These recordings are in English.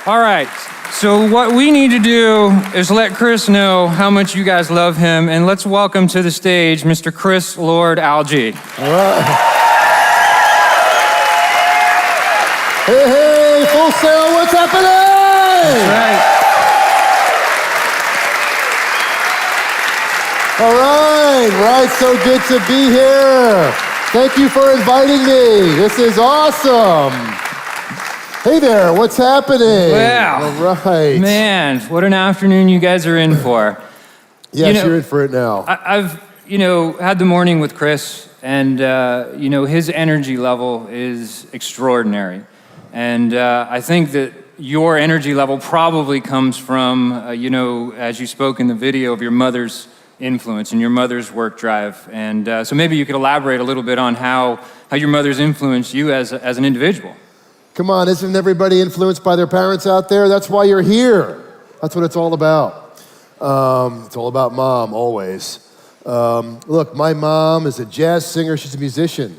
All right, so what we need to do is let Chris know how much you guys love him, and let's welcome to the stage Mr. Chris Lord-Alge. All right. Hey, Full Sail, what's happening? That's right. All right, so good to be here. Thank you for inviting me. This is awesome. Hey there, what's happening? Wow. All right. Man, what an afternoon you guys are in for. Yes, you're in for it now. I've had the morning with Chris, and his energy level is extraordinary. And I think that your energy level probably comes from, as you spoke in the video, of your mother's influence and your mother's work drive. And so maybe you could elaborate a little bit on how your mother's influenced you as an individual. Come on, isn't everybody influenced by their parents out there? That's why you're here. That's what it's all about. It's all about mom, always. Look, my mom is a jazz singer. She's a musician.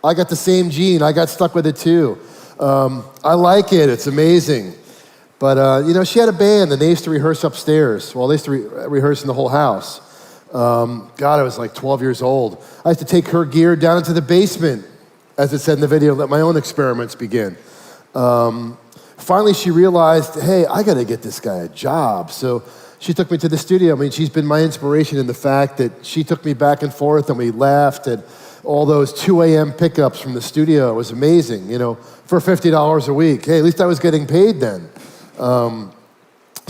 I got the same gene. I got stuck with it too. I like it. It's amazing. But, she had a band, and they used to rehearse upstairs. Well, they used to rehearse in the whole house. God, I was like 12 years old. I used to take her gear down into the basement, as it said in the video, let my own experiments begin. Finally, she realized, hey, I got to get this guy a job. So she took me to the studio. I mean, she's been my inspiration in the fact that she took me back and forth, and we laughed at all those 2 a.m. pickups from the studio. It was amazing, for $50 a week. Hey, at least I was getting paid then. So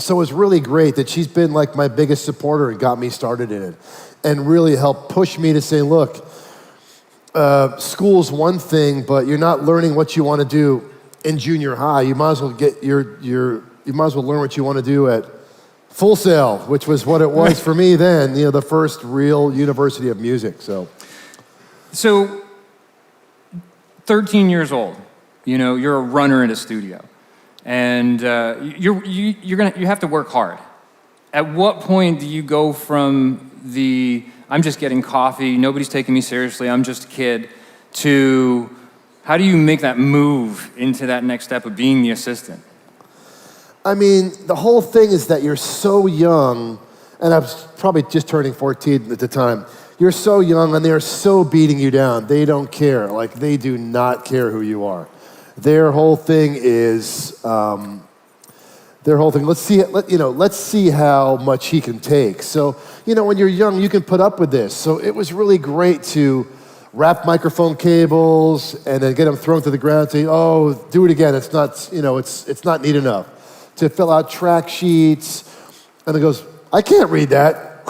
it was really great that she's been like my biggest supporter and got me started in it, and really helped push me to say, look, school's one thing, but you're not learning what you want to do in junior high. You might as well you might as well learn what you want to do at Full Sail, which was what it was for me then, the first real university of music. So 13 years old, you're a runner in a studio, and you have to work hard. At what point do you go from I'm just getting coffee, nobody's taking me seriously, I'm just a kid, to how do you make that move into that next step of being the assistant? I mean, the whole thing is that you're so young, and I was probably just turning 14 at the time. You're so young, and they're so beating you down. They don't care. Like, they do not care who you are. Their whole thing is, let's see how much he can take. So, when you're young, you can put up with this. So it was really great to wrap microphone cables and then get them thrown to the ground and say, oh, do it again. It's not, it's not neat enough. To fill out track sheets. And it goes, I can't read that.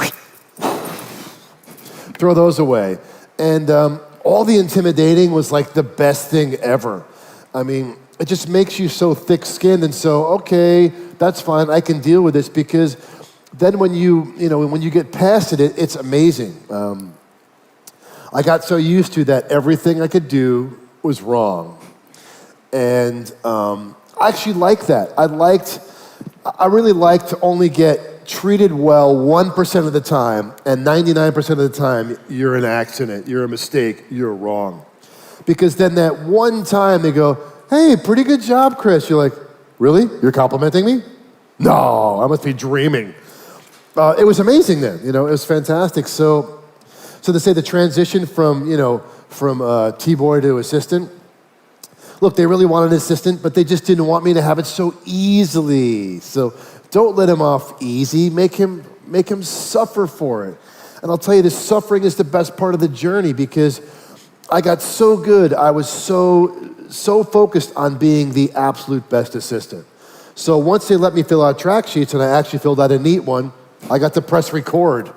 Throw those away. And all the intimidating was like the best thing ever. I mean, it just makes you so thick-skinned, and so, okay, that's fine, I can deal with this, because then when you get past it, it's amazing. I got so used to that everything I could do was wrong. And I actually liked that. I really liked to only get treated well 1% of the time, and 99% of the time, you're an accident, you're a mistake, you're wrong. Because then that one time they go, hey, pretty good job, Chris. You're like, really? You're complimenting me? No, I must be dreaming. It was amazing then, it was fantastic. So to say the transition from T-boy to assistant, look, they really wanted an assistant, but they just didn't want me to have it so easily. So don't let him off easy, make him suffer for it. And I'll tell you, this suffering is the best part of the journey, because I got so good, I was so focused on being the absolute best assistant. So once they let me fill out track sheets, and I actually filled out a neat one, I got to press record.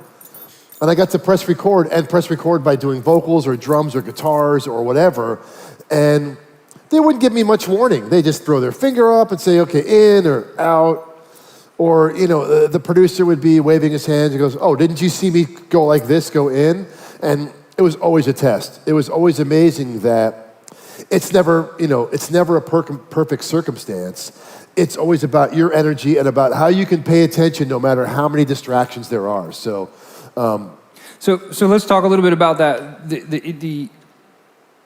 And I got to press record by doing vocals or drums or guitars or whatever. And they wouldn't give me much warning. They just throw their finger up and say, okay, in or out. Or, the producer would be waving his hands and goes, oh, didn't you see me go like this, go in? And it was always a test. It was always amazing that it's never a perfect circumstance. It's always about your energy and about how you can pay attention no matter how many distractions there are. So let's talk a little bit about that.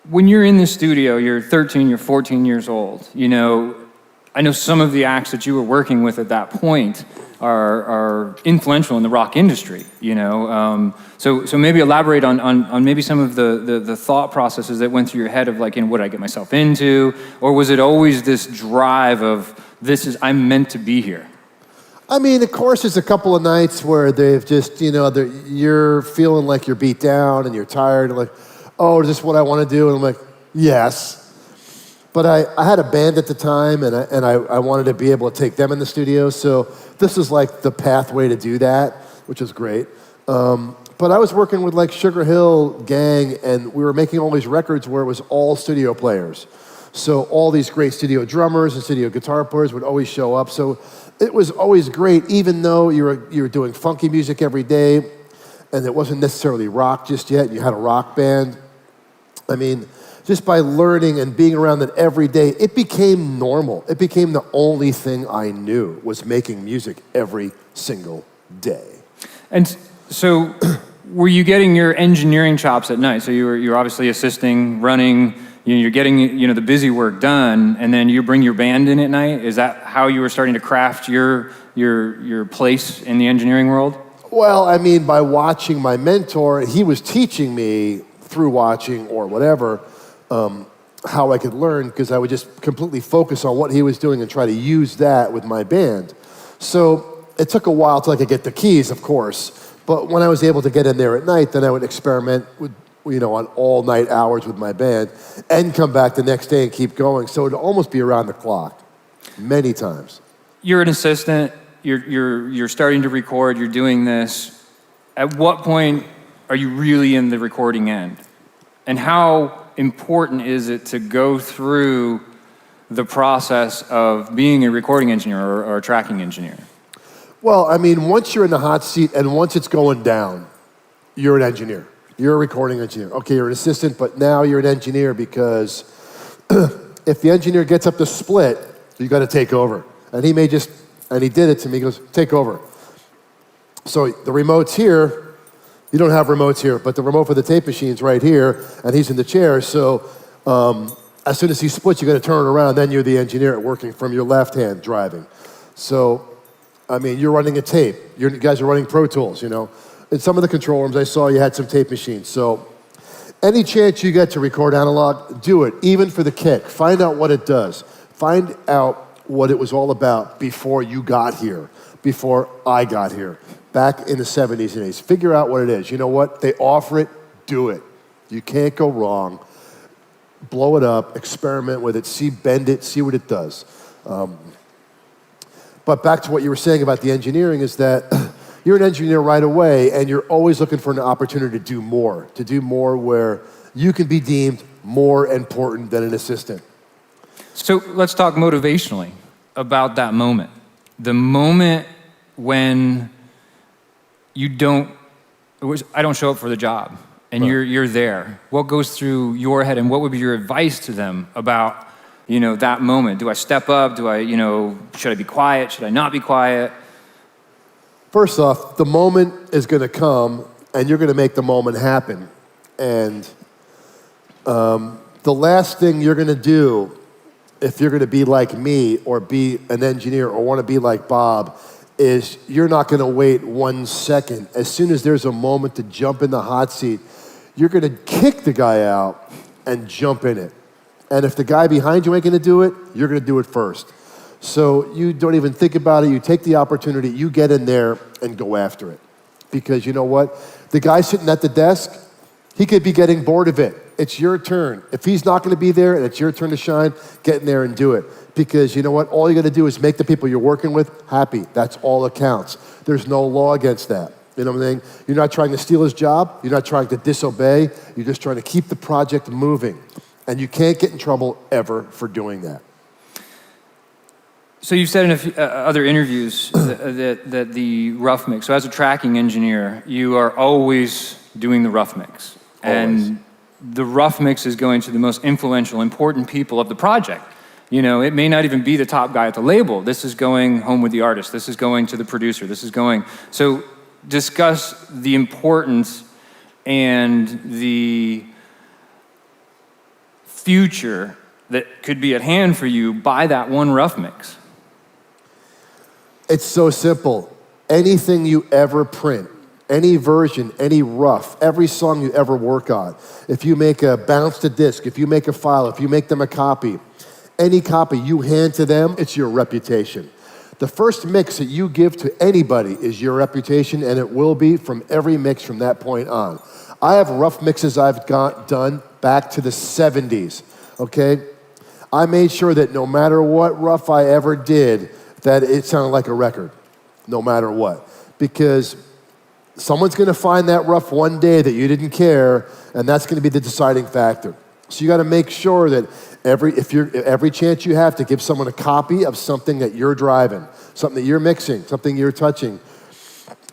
When you're in the studio, you're 13, you're 14 years old, I know some of the acts that you were working with at that point are influential in the rock industry, you know? So maybe elaborate on maybe some of the thought processes that went through your head of like, what did I get myself into? Or was it always this drive of, I'm meant to be here? I mean, of course, there's a couple of nights where they've just, you're feeling like you're beat down and you're tired and like, oh, is this what I want to do? And I'm like, yes. But I had a band at the time, and I wanted to be able to take them in the studio, so this was like the pathway to do that, which was great. But I was working with like Sugar Hill Gang, and we were making all these records where it was all studio players. So all these great studio drummers and studio guitar players would always show up. So it was always great, even though you were doing funky music every day, and it wasn't necessarily rock just yet. You had a rock band. I mean, just by learning and being around it every day, it became normal. It became the only thing I knew was making music every single day. And so, were you getting your engineering chops at night? So you're obviously assisting, running. You're getting the busy work done, and then you bring your band in at night. Is that how you were starting to craft your place in the engineering world? Well, I mean, by watching my mentor, he was teaching me through watching or whatever. How I could learn, because I would just completely focus on what he was doing and try to use that with my band. So it took a while till I could get the keys, of course. But when I was able to get in there at night, then I would experiment with, on all night hours with my band and come back the next day and keep going. So it'd almost be around the clock, many times. You're an assistant. You're starting to record. You're doing this. At what point are you really in the recording end? And how important is it to go through the process of being a recording engineer or a tracking engineer? Well, I mean, once you're in the hot seat and once it's going down, you're an engineer. You're a recording engineer. Okay, you're an assistant, but now you're an engineer because if the engineer gets up to split, you got to take over. And he did it to me. He goes, take over. So the remote's here. You don't have remotes here, but the remote for the tape machine's right here, and he's in the chair. So as soon as he splits, you got to turn it around. Then you're the engineer working from your left hand driving. So, I mean, you're running a tape. You guys are running Pro Tools, In some of the control rooms I saw, you had some tape machines. So any chance you get to record analog, do it, even for the kick. Find out what it does. Find out what it was all about before you got here, before I got here. Back in the 70s and 80s. Figure out what it is. You know what? They offer it, do it. You can't go wrong. Blow it up, experiment with it, bend it, see what it does. But back to what you were saying about the engineering is that you're an engineer right away and you're always looking for an opportunity to do more where you can be deemed more important than an assistant. So let's talk motivationally about that moment. The moment when I don't show up for the job, and right. You're there. What goes through your head, and what would be your advice to them about, that moment? Do I step up? Should I be quiet? Should I not be quiet? First off, the moment is going to come, and you're going to make the moment happen. And the last thing you're going to do, if you're going to be like me, or be an engineer, or want to be like Bob, is you're not going to wait 1 second. As soon as there's a moment to jump in the hot seat, you're going to kick the guy out and jump in it. And if the guy behind you ain't going to do it, you're going to do it first. So you don't even think about it. You take the opportunity. You get in there and go after it. Because you know what? The guy sitting at the desk, he could be getting bored of it. It's your turn. If he's not going to be there and it's your turn to shine, get in there and do it. Because you know what? All you got to do is make the people you're working with happy. That's all that counts. There's no law against that. You know what I'm saying? You're not trying to steal his job. You're not trying to disobey. You're just trying to keep the project moving. And you can't get in trouble ever for doing that. So you've said in a few other interviews that the rough mix, so as a tracking engineer, you are always doing the rough mix. Always. And the rough mix is going to the most influential, important people of the project. It may not even be the top guy at the label. This is going home with the artist. This is going to the producer. So discuss the importance and the future that could be at hand for you by that one rough mix? It's so simple. Anything you ever print, any version, any rough, every song you ever work on, if you make a bounce to disc, if you make a file, if you make them a copy, any copy you hand to them, it's your reputation. The first mix that you give to anybody is your reputation, and it will be from every mix from that point on. I have rough mixes I've done back to the 70s, okay? I made sure that no matter what rough I ever did, that it sounded like a record, no matter what. Because someone's gonna find that rough one day that you didn't care, and that's gonna be the deciding factor. So you gotta make sure that every chance you have to give someone a copy of something that you're driving, something that you're mixing, something you're touching.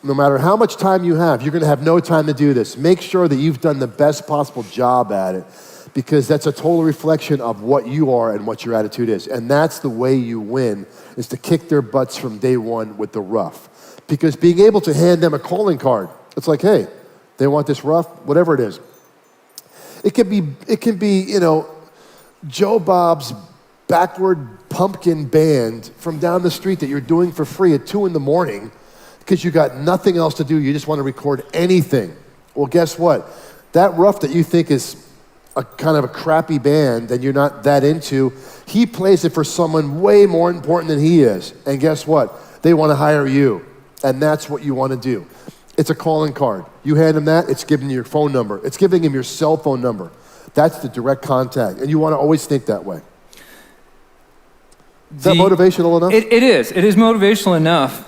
No matter how much time you have, you're gonna have no time to do this. Make sure that you've done the best possible job at it, because that's a total reflection of what you are and what your attitude is. And that's the way you win, is to kick their butts from day one with the rough. Because being able to hand them a calling card, it's like, hey, they want this rough, whatever it is. It can be, you know, Joe Bob's backward pumpkin band from down the street that you're doing for free at 2 in the morning because you got nothing else to do. You just want to record anything. Well, guess what? That rough that you think is a kind of a crappy band that you're not that into, he plays it for someone way more important than he is. And guess what? They want to hire you. And that's what you want to do. It's a calling card. You hand him that, it's giving you your phone number. It's giving him your cell phone number. That's the direct contact. And you want to always think that way. Is that motivational enough? It is. It is motivational enough.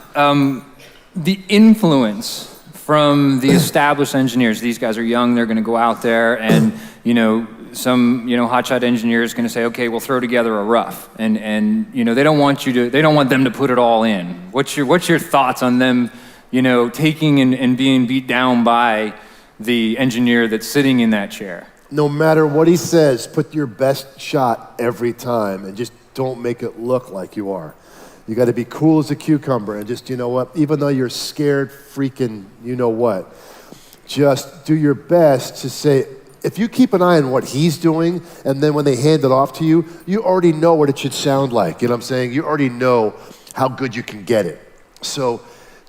The influence from the established engineers, these guys are young, they're going to go out there and, you know, some, you know, hotshot engineer is going to say, okay, we'll throw together a rough. And you know, they don't want them to put it all in. What's your thoughts on them, you know, taking and being beat down by the engineer that's sitting in that chair? No matter what he says, put your best shot every time and just don't make it look like you are. You got to be cool as a cucumber and just, you know what, even though you're scared freaking you know what, just do your best to say, if you keep an eye on what he's doing and then when they hand it off to you, you already know what it should sound like. You know what I'm saying? You already know how good you can get it. So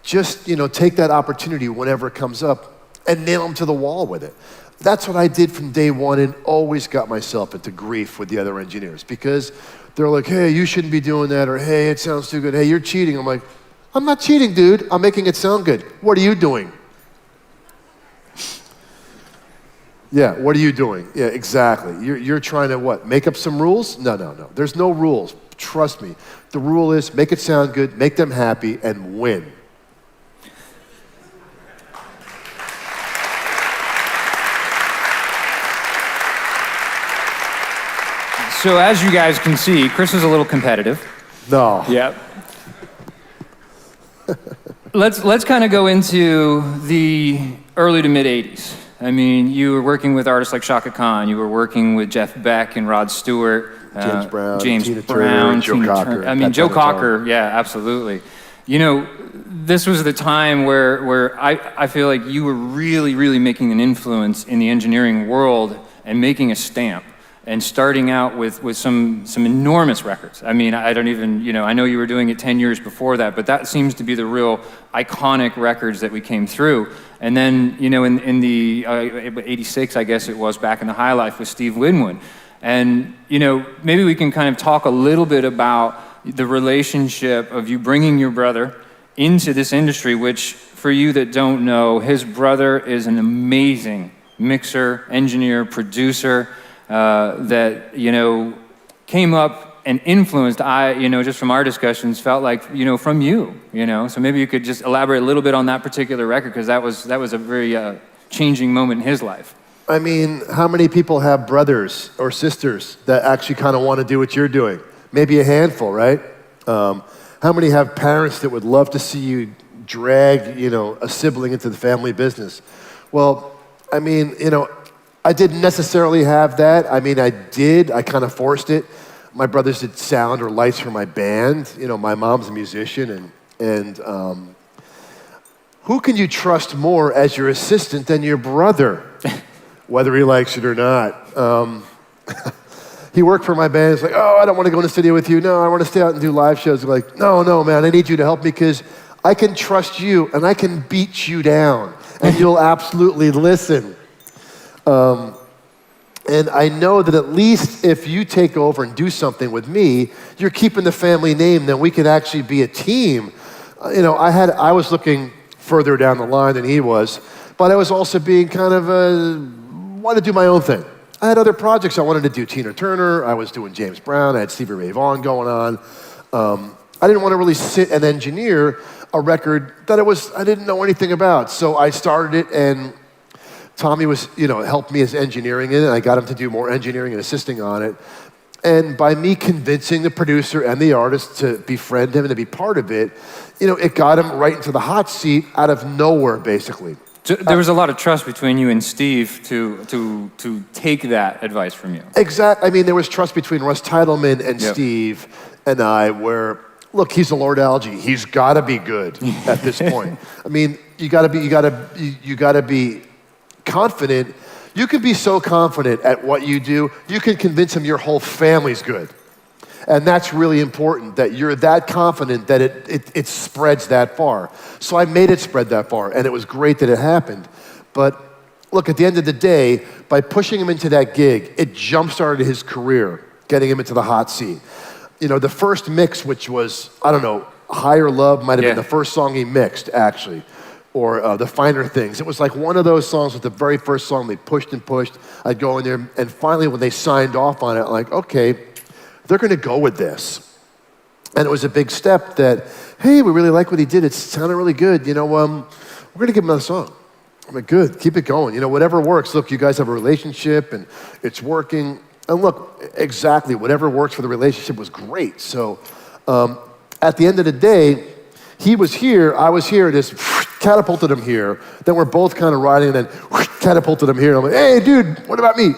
just, you know, take that opportunity whenever it comes up and nail them to the wall with it. That's what I did from day one and always got myself into grief with the other engineers because they're like, hey, you shouldn't be doing that, or hey, it sounds too good. Hey, you're cheating. I'm like, I'm not cheating, dude. I'm making it sound good. What are you doing? Yeah, what are you doing? Yeah, exactly. You're trying to what? Make up some rules? No. There's no rules. Trust me. The rule is make it sound good, make them happy, and win. So as you guys can see, Chris is a little competitive. No. Yep. Let's kind of go into the early to mid 80s. I mean, you were working with artists like Chaka Khan, you were working with Jeff Beck and Rod Stewart, Tina Turner, Joe Cocker. I mean, Joe Cocker, yeah, absolutely. You know, this was the time where I feel like you were really, really making an influence in the engineering world and making a stamp and starting out with some enormous records. I mean, I don't even, you know, I know you were doing it 10 years before that, but that seems to be the real iconic records that we came through. And then, you know, in the 86, I guess it was, back in the High Life with Steve Winwood. And, you know, maybe we can kind of talk a little bit about the relationship of you bringing your brother into this industry, which, for you that don't know, his brother is an amazing mixer, engineer, producer, that, you know, came up and influenced, you know, just from our discussions, felt like, you know, from you, you know. So maybe you could just elaborate a little bit on that particular record, because that was a very changing moment in his life. I mean, how many people have brothers or sisters that actually kind of want to do what you're doing? Maybe a handful, right? How many have parents that would love to see you drag, you know, a sibling into the family business? Well, I mean, you know, I didn't necessarily have that. I mean, I did. I kind of forced it. My brothers did sound or lights for my band. You know, my mom's a musician, and who can you trust more as your assistant than your brother, whether he likes it or not? He worked for my band. He's like, oh, I don't want to go in the studio with you. No, I want to stay out and do live shows. I'm like, no, man, I need you to help me because I can trust you and I can beat you down and you'll absolutely listen. And I know that at least if you take over and do something with me, you're keeping the family name, then we could actually be a team. I was looking further down the line than he was, but I was also being kind of, wanted to do my own thing. I had other projects I wanted to do. Tina Turner, I was doing James Brown, I had Stevie Ray Vaughan going on. I didn't want to really sit and engineer a record that I didn't know anything about. So I started it, and Tommy helped me as engineering in it, and I got him to do more engineering and assisting on it. And by me convincing the producer and the artist to befriend him and to be part of it, it got him right into the hot seat out of nowhere, basically. There was a lot of trust between you and Steve to take that advice from you. Exactly. I mean, there was trust between Russ Titleman and Steve and I, where, look, he's a Lord-Alge. He's got to be good at this point. I mean, you got to be confident. You can be so confident at what you do, you can convince him your whole family's good. And that's really important, that you're that confident that it spreads that far. So I made it spread that far, and it was great that it happened. But look, at the end of the day, by pushing him into that gig, it jump-started his career, getting him into the hot seat. The first mix, which was, I don't know, Higher Love might have been the first song he mixed, actually, or The Finer Things. It was like one of those songs was the very first song they pushed and pushed. I'd go in there, and finally when they signed off on it, I'm like, okay, they're going to go with this. And it was a big step that, hey, we really like what he did. It sounded really good. We're going to give him another song. I'm like, good, keep it going. Whatever works. Look, you guys have a relationship and it's working. And look, exactly, whatever works for the relationship was great. So at the end of the day, he was here, I was here, just catapulted him here. Then we're both kind of riding and then catapulted him here. And I'm like, hey, dude, what about me?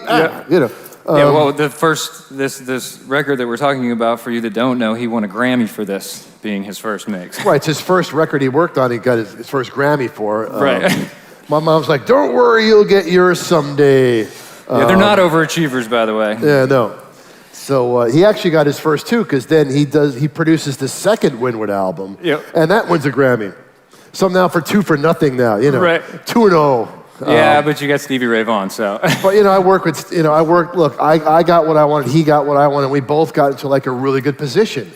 Well, this record that we're talking about, for you that don't know, he won a Grammy for this, being his first mix. Right, it's his first record he worked on, he got his first Grammy for. Right. My mom's like, don't worry, you'll get yours someday. They're not overachievers, by the way. Yeah, no. So he actually got his first too, because then he produces the second Winwood album, and that wins a Grammy. So I'm now for 2 for nothing now, Right. 2-0. Yeah, but you got Stevie Ray Vaughan, so. But look, I got what I wanted, he got what I wanted, and we both got into like a really good position.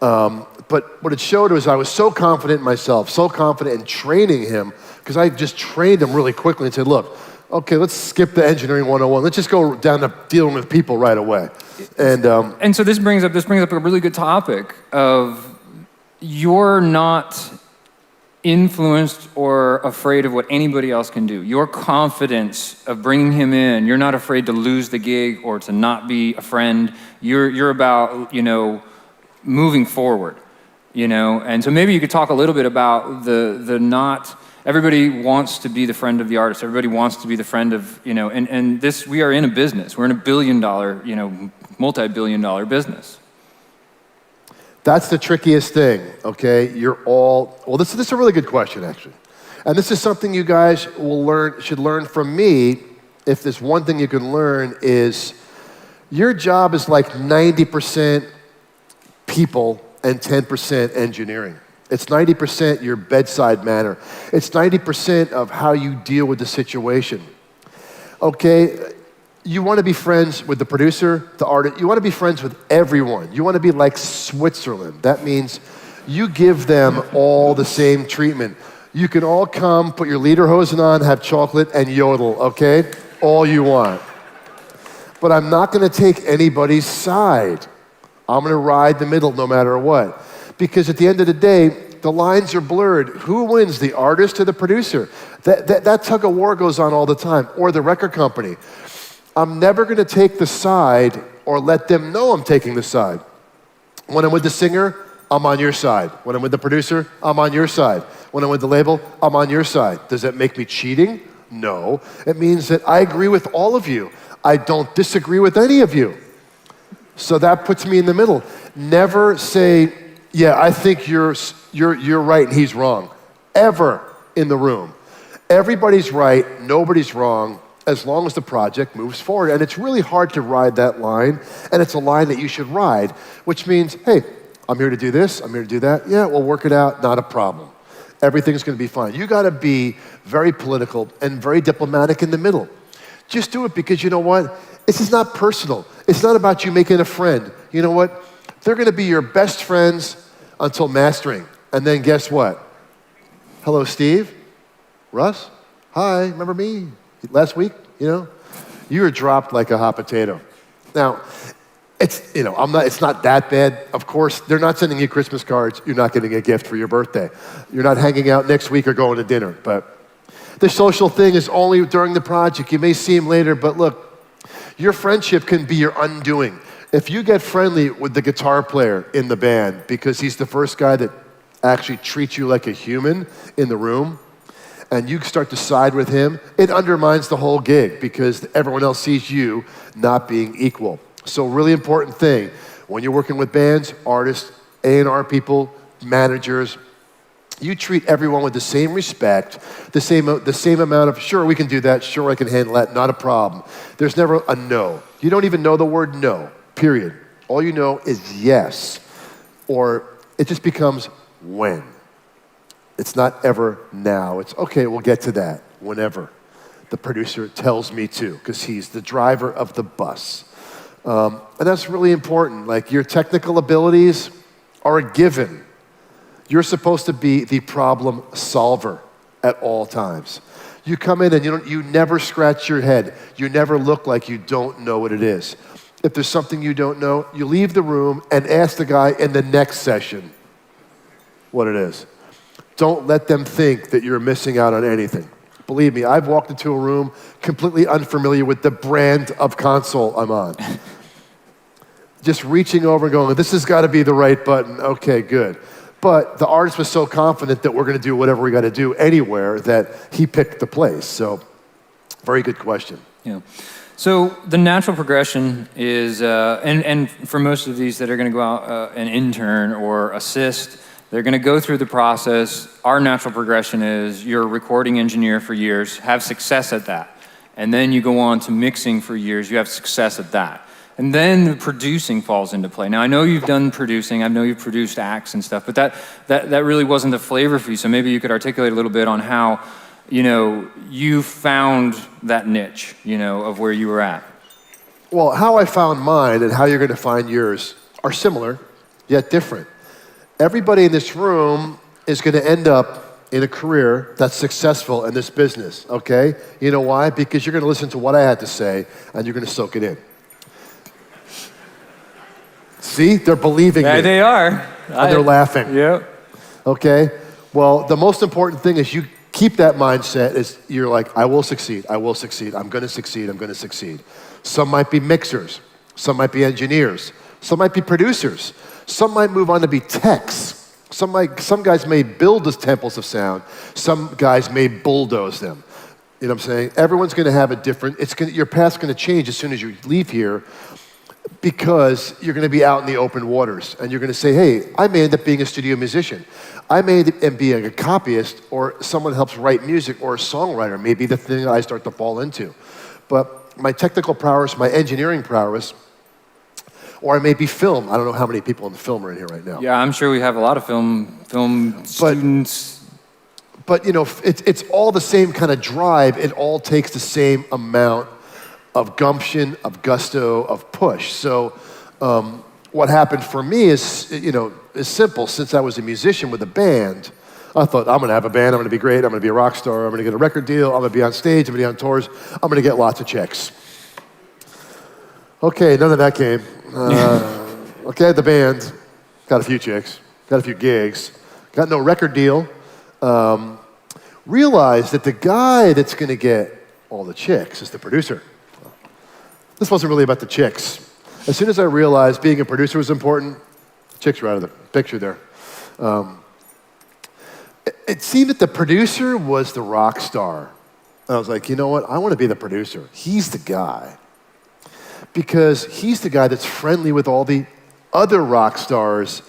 But what it showed was I was so confident in myself, so confident in training him, because I just trained him really quickly and said, look, okay, let's skip the engineering 101. Let's just go down to dealing with people right away. And so this brings up a really good topic of you're not influenced or afraid of what anybody else can do. Your confidence of bringing him in, you're not afraid to lose the gig or to not be a friend. You're about, moving forward, And so maybe you could talk a little bit about the not, everybody wants to be the friend of the artist. Everybody wants to be the friend of, and this, we are in a business. We're in a billion-dollar, multi-billion-dollar business. That's the trickiest thing, okay? This is a really good question, actually. And this is something you guys should learn from me. If there's one thing you can learn is your job is like 90% people and 10% engineering. It's 90% your bedside manner. It's 90% of how you deal with the situation. Okay? You want to be friends with the producer, the artist. You want to be friends with everyone. You want to be like Switzerland. That means you give them all the same treatment. You can all come, put your lederhosen on, have chocolate, and yodel, okay? All you want. But I'm not going to take anybody's side. I'm going to ride the middle no matter what. Because at the end of the day, the lines are blurred. Who wins, the artist or the producer? That tug of war goes on all the time, or the record company. I'm never going to take the side or let them know I'm taking the side. When I'm with the singer, I'm on your side. When I'm with the producer, I'm on your side. When I'm with the label, I'm on your side. Does that make me cheating? No. It means that I agree with all of you. I don't disagree with any of you. So that puts me in the middle. Never say, yeah, I think you're right and he's wrong. Ever in the room. Everybody's right, nobody's wrong. as long as the project moves forward. And it's really hard to ride that line, and it's a line that you should ride, which means, hey, I'm here to do this, I'm here to do that. Yeah, we'll work it out, not a problem. Everything's gonna be fine. You gotta be very political and very diplomatic in the middle. Just do it because you know what? This is not personal. It's not about you making a friend. You know what? They're gonna be your best friends until mastering. And then guess what? Hello, Steve? Russ? Hi, remember me? Last week, you know? You were dropped like a hot potato. Now, it's not that bad. Of course, they're not sending you Christmas cards. You're not getting a gift for your birthday. You're not hanging out next week or going to dinner. But the social thing is only during the project. You may see him later, but look, your friendship can be your undoing. If you get friendly with the guitar player in the band because he's the first guy that actually treats you like a human in the room, and you start to side with him, it undermines the whole gig because everyone else sees you not being equal. So really important thing, when you're working with bands, artists, A&R people, managers, you treat everyone with the same respect, the same amount of, sure, we can do that, sure, I can handle that, not a problem. There's never a no. You don't even know the word no, period. All you know is yes, or it just becomes when. It's not ever now. It's, okay, we'll get to that whenever the producer tells me to, because he's the driver of the bus. And that's really important. Like, your technical abilities are a given. You're supposed to be the problem solver at all times. You come in and you never scratch your head. You never look like you don't know what it is. If there's something you don't know, you leave the room and ask the guy in the next session what it is. Don't let them think that you're missing out on anything. Believe me, I've walked into a room completely unfamiliar with the brand of console I'm on. Just reaching over and going, this has got to be the right button. Okay, good. But the artist was so confident that we're going to do whatever we got to do anywhere that he picked the place. So, very good question. Yeah. So the natural progression is, and for most of these that are going to go out and intern or assist, they're going to go through the process. Our natural progression is you're a recording engineer for years, have success at that. And then you go on to mixing for years, you have success at that. And then the producing falls into play. Now, I know you've done producing, I know you've produced acts and stuff, but that really wasn't the flavor for you. So maybe you could articulate a little bit on how, you found that niche, of where you were at. Well, how I found mine and how you're going to find yours are similar, yet different. Everybody in this room is going to end up in a career that's successful in this business, okay? You know why? Because you're going to listen to what I had to say, and you're going to soak it in. See? They're believing me. Yeah, they are. And they're laughing. Yep. Okay? Well, the most important thing is you keep that mindset is you're like, I will succeed, I'm going to succeed, I'm going to succeed. Some might be mixers. Some might be engineers. Some might be producers. Some might move on to be techs. Some guys may build the temples of sound. Some guys may bulldoze them. You know what I'm saying? Everyone's going to have a different, your path's going to change as soon as you leave here because you're going to be out in the open waters and you're going to say, hey, I may end up being a studio musician. I may end up being a copyist or someone helps write music or a songwriter may be the thing that I start to fall into. But my technical prowess, my engineering prowess, or I may be film. I don't know how many people in the film are in here right now. Yeah, I'm sure we have a lot of film students. But it's all the same kind of drive. It all takes the same amount of gumption, of gusto, of push. So what happened for me is simple. Since I was a musician with a band, I thought, I'm going to have a band, I'm going to be great, I'm going to be a rock star, I'm going to get a record deal, I'm going to be on stage, I'm going to be on tours, I'm going to get lots of checks. Okay, none of that came. Okay, the band, got a few chicks, got a few gigs, got no record deal. Realized that the guy that's going to get all the chicks is the producer. This wasn't really about the chicks. As soon as I realized being a producer was important, chicks were out of the picture there. It seemed that the producer was the rock star. And I was like, you know what? I want to be the producer. He's the guy. Because he's the guy that's friendly with all the other rock stars.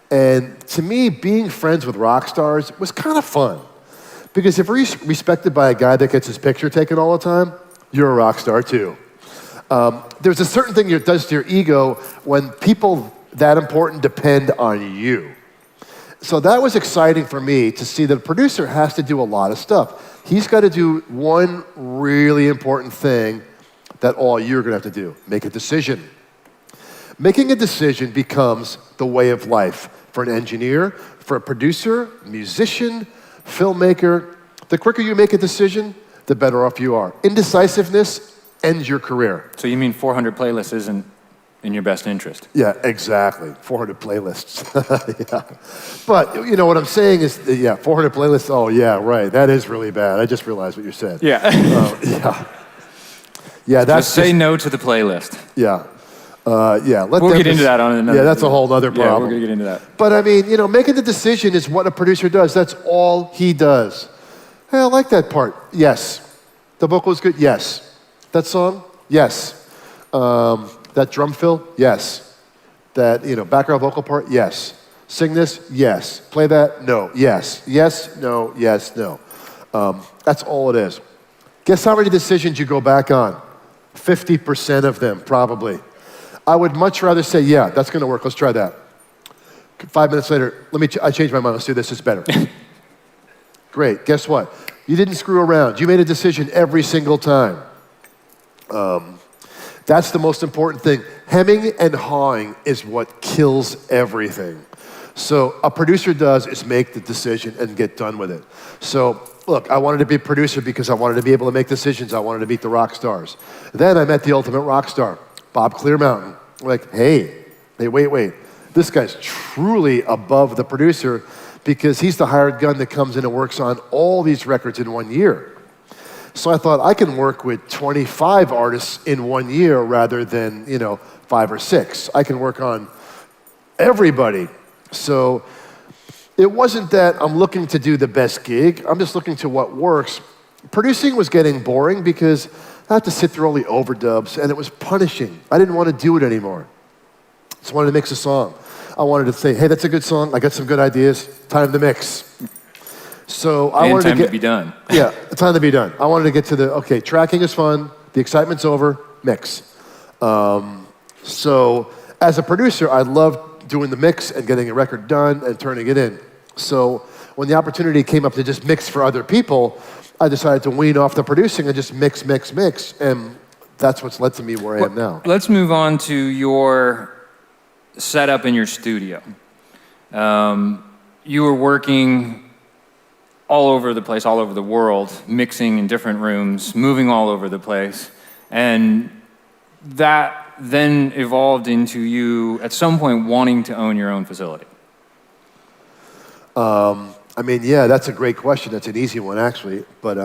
And to me, being friends with rock stars was kind of fun. Because if we're respected by a guy that gets his picture taken all the time, You're a rock star too. There's a certain thing it does to your ego when people that important depend on you. So that was exciting for me to see that a producer has to do a lot of stuff. He's got to do one really important thing that all you're going to have to do, make a decision. Making a decision becomes the way of life for an engineer, for a producer, musician, filmmaker. The quicker you make a decision, the better off you are. Indecisiveness ends your career. So you mean 400 playlists isn't in your best interest? Yeah, exactly. 400 playlists. Yeah. But you know what I'm saying is, 400 playlists. Oh yeah, right. That is really bad. I just realized what you said. Yeah. Yeah. Yeah. That's just say no to the playlist. Yeah. Yeah. We'll get into that on another. Yeah, that's a whole other problem. Yeah, we're gonna get into that. But I mean, making the decision is what a producer does. That's all he does. Hey, I like that part. Yes. The vocal is good. Yes. That song. Yes. That drum fill. Yes. That background vocal part. Yes. Sing this. Yes. Play that. No. Yes. Yes. No. Yes. No. That's all it is. Guess how many decisions you go back on? 50% of them, probably. I would much rather say, yeah, that's going to work. Let's try that. 5 minutes later, I changed my mind. Let's do this. It's better. Great. Guess what? You didn't screw around. You made a decision every single time. That's the most important thing. Hemming and hawing is what kills everything. So a producer does is make the decision and get done with it. So look, I wanted to be a producer because I wanted to be able to make decisions. I wanted to meet the rock stars. Then I met the ultimate rock star, Bob Clearmountain. Like, hey, wait. This guy's truly above the producer because he's the hired gun that comes in and works on all these records in 1 year. So I thought I can work with 25 artists in 1 year rather than, 5 or 6. I can work on everybody. So it wasn't that I'm looking to do the best gig. I'm just looking to what works. Producing was getting boring because I had to sit through all the overdubs, and it was punishing. I didn't want to do it anymore. Just wanted to mix a song. I wanted to say, hey, that's a good song. I got some good ideas. Time to mix. So I wanted time to be done. Yeah, time to be done. I wanted to get to okay, tracking is fun. The excitement's over. Mix. So as a producer, I loved doing the mix and getting a record done and turning it in. So when the opportunity came up to just mix for other people, I decided to wean off the producing and just mix. And that's what's led to me where I am now. Let's move on to your setup in your studio. You were working all over the place, all over the world, mixing in different rooms, moving all over the place. And that then evolved into you, at some point, wanting to own your own facility. That's a great question. That's an easy one, actually. But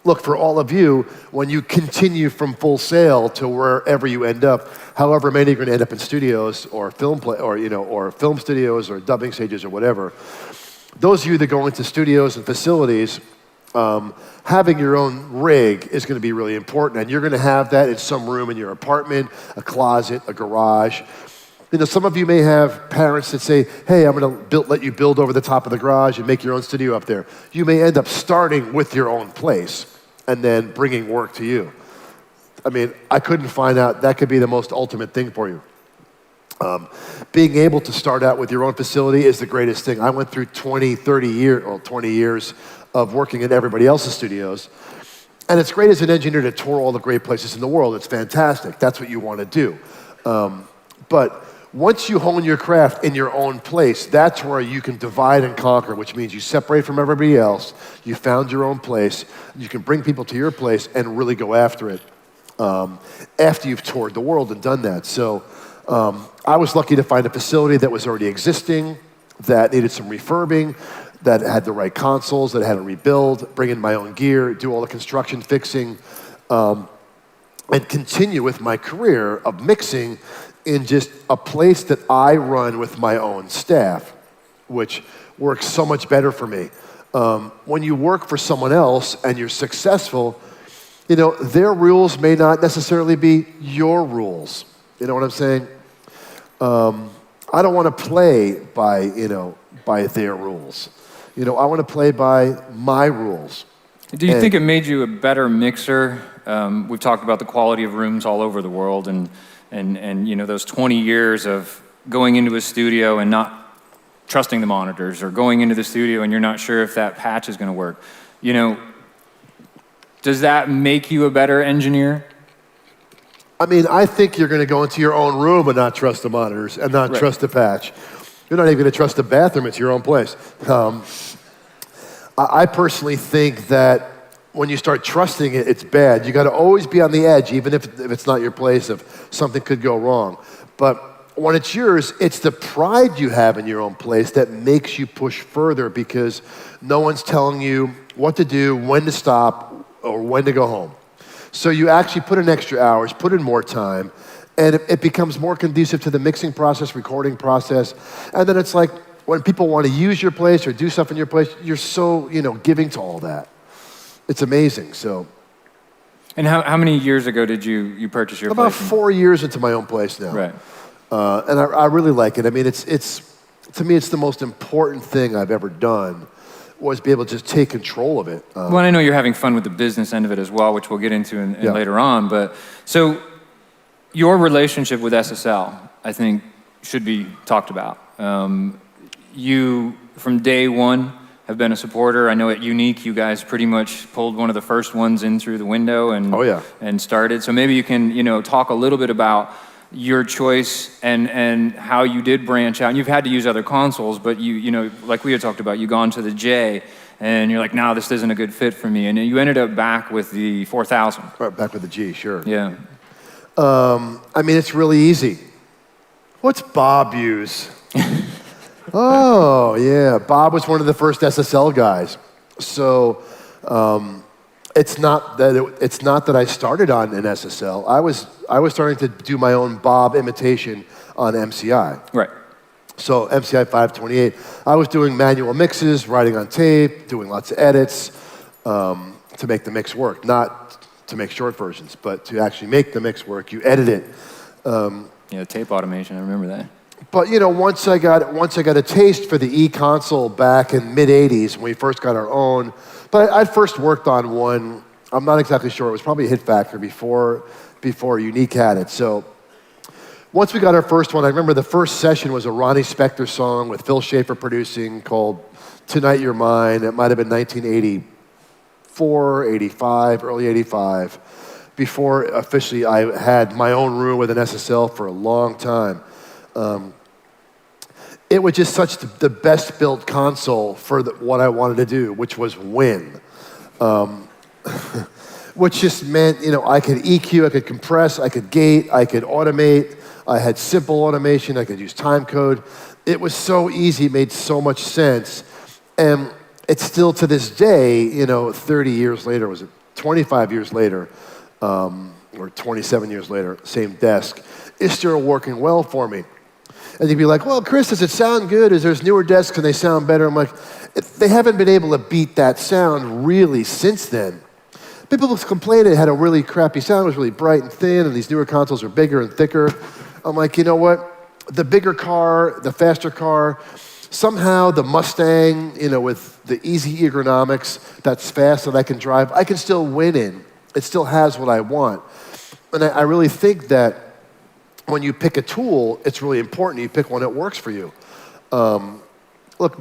look, for all of you, when you continue from Full Sail to wherever you end up, however many are going to end up in studios or or film studios or dubbing stages or whatever, those of you that go into studios and facilities, having your own rig is going to be really important, and you're going to have that in some room in your apartment, a closet, a garage. Some of you may have parents that say, hey, I'm going to let you build over the top of the garage and make your own studio up there. You may end up starting with your own place and then bringing work to you. I couldn't find out that could be the most ultimate thing for you. Being able to start out with your own facility is the greatest thing. I went through 20 years of working in everybody else's studios. And it's great as an engineer to tour all the great places in the world. It's fantastic. That's what you want to do. But once you hone your craft in your own place, that's where you can divide and conquer, which means you separate from everybody else. You found your own place. You can bring people to your place and really go after it after you've toured the world and done that. So I was lucky to find a facility that was already existing, that needed some refurbing, that had the right consoles, that had to rebuild, bring in my own gear, do all the construction fixing, and continue with my career of mixing in just a place that I run with my own staff, which works so much better for me. When you work for someone else and you're successful, their rules may not necessarily be your rules. You know what I'm saying? I don't want to play by their rules. I want to play by my rules. Do you think it made you a better mixer We've talked about the quality of rooms all over the world, and you know, those 20 years of going into a studio and not trusting the monitors, or going into the studio and you're not sure if that patch is going to work. You know, does that make you a better engineer? I mean, I think you're going to go into your own room and not trust the monitors and not trust the patch. You're not even going to trust the bathroom. It's your own place. I personally think that when you start trusting it, it's bad. You got to always be on the edge, even if it's not your place, if something could go wrong. But when it's yours, it's the pride you have in your own place that makes you push further, because no one's telling you what to do, when to stop, or when to go home. So you actually put in extra hours, put in more time, and it becomes more conducive to the mixing process, recording process. And then it's like when people want to use your place or do stuff in your place, you're so, you know, giving to all that. It's amazing, so. And how many years ago did you purchase your place? About 4 years into my own place now. Right. And I really like it. I mean, it's to me, it's the most important thing I've ever done, was be able to just take control of it. Well, I know you're having fun with the business end of it as well, which we'll get into in later on. But so your relationship with SSL, I think, should be talked about. You, from day one, have been a supporter. I know at Unique, you guys pretty much pulled one of the first ones in through the window and started. So maybe you can, you know, talk a little bit about your choice and how you did branch out. And you've had to use other consoles, but you know, like we had talked about, you've gone to the J, and you're like, no, this isn't a good fit for me. And you ended up back with the 4000. Right, back with the G, sure. Yeah. I mean, it's really easy. What's Bob use? Oh, yeah. Bob was one of the first SSL guys. So it's not that I started on an SSL. I was starting to do my own Bob imitation on MCI. Right. So MCI 528. I was doing manual mixes, writing on tape, doing lots of edits to make the mix work. Not to make short versions, but to actually make the mix work. You edit it. Yeah, tape automation. I remember that. But you know, once I got a taste for the E console back in mid '80s when we first got our own. But I'd first worked on one. I'm not exactly sure. It was probably a Hit Factor before Unique had it. So once we got our first one, I remember the first session was a Ronnie Spector song with Phil Schaefer producing called "Tonight You're Mine." It might have been 1984, 85, early '85. Before officially I had my own room with an SSL for a long time. It was just such the best built console for what I wanted to do, which was win. Which just meant, you know, I could EQ, I could compress, I could gate, I could automate. I had simple automation, I could use time code. It was so easy, it made so much sense. And it's still to this day, you know, 30 years later, was it 25 years later, or 27 years later, same desk, is still working well for me. And you'd be like, well, Chris, does it sound good? There's newer desks and they sound better? I'm like, they haven't been able to beat that sound really since then. People complained it had a really crappy sound, it was really bright and thin, and these newer consoles are bigger and thicker. I'm like, you know what? The bigger car, the faster car, somehow the Mustang, you know, with the easy ergonomics that's fast that I can drive, I can still win in. It still has what I want. And I really think that when you pick a tool, it's really important you pick one that works for you. Look,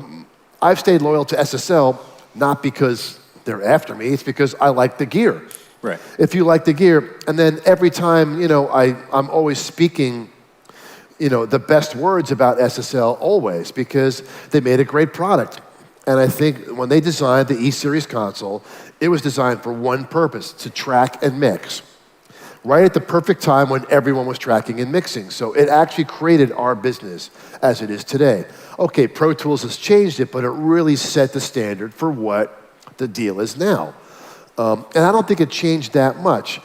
I've stayed loyal to SSL, not because they're after me, it's because I like the gear. Right. If you like the gear, and then every time, you know, I'm always speaking, you know, the best words about SSL always, because they made a great product. And I think when they designed the E-Series console, it was designed for one purpose, to track and mix. Right at the perfect time when everyone was tracking and mixing. So it actually created our business as it is today. Okay, Pro Tools has changed it, but it really set the standard for what the deal is now. And I don't think it changed that much.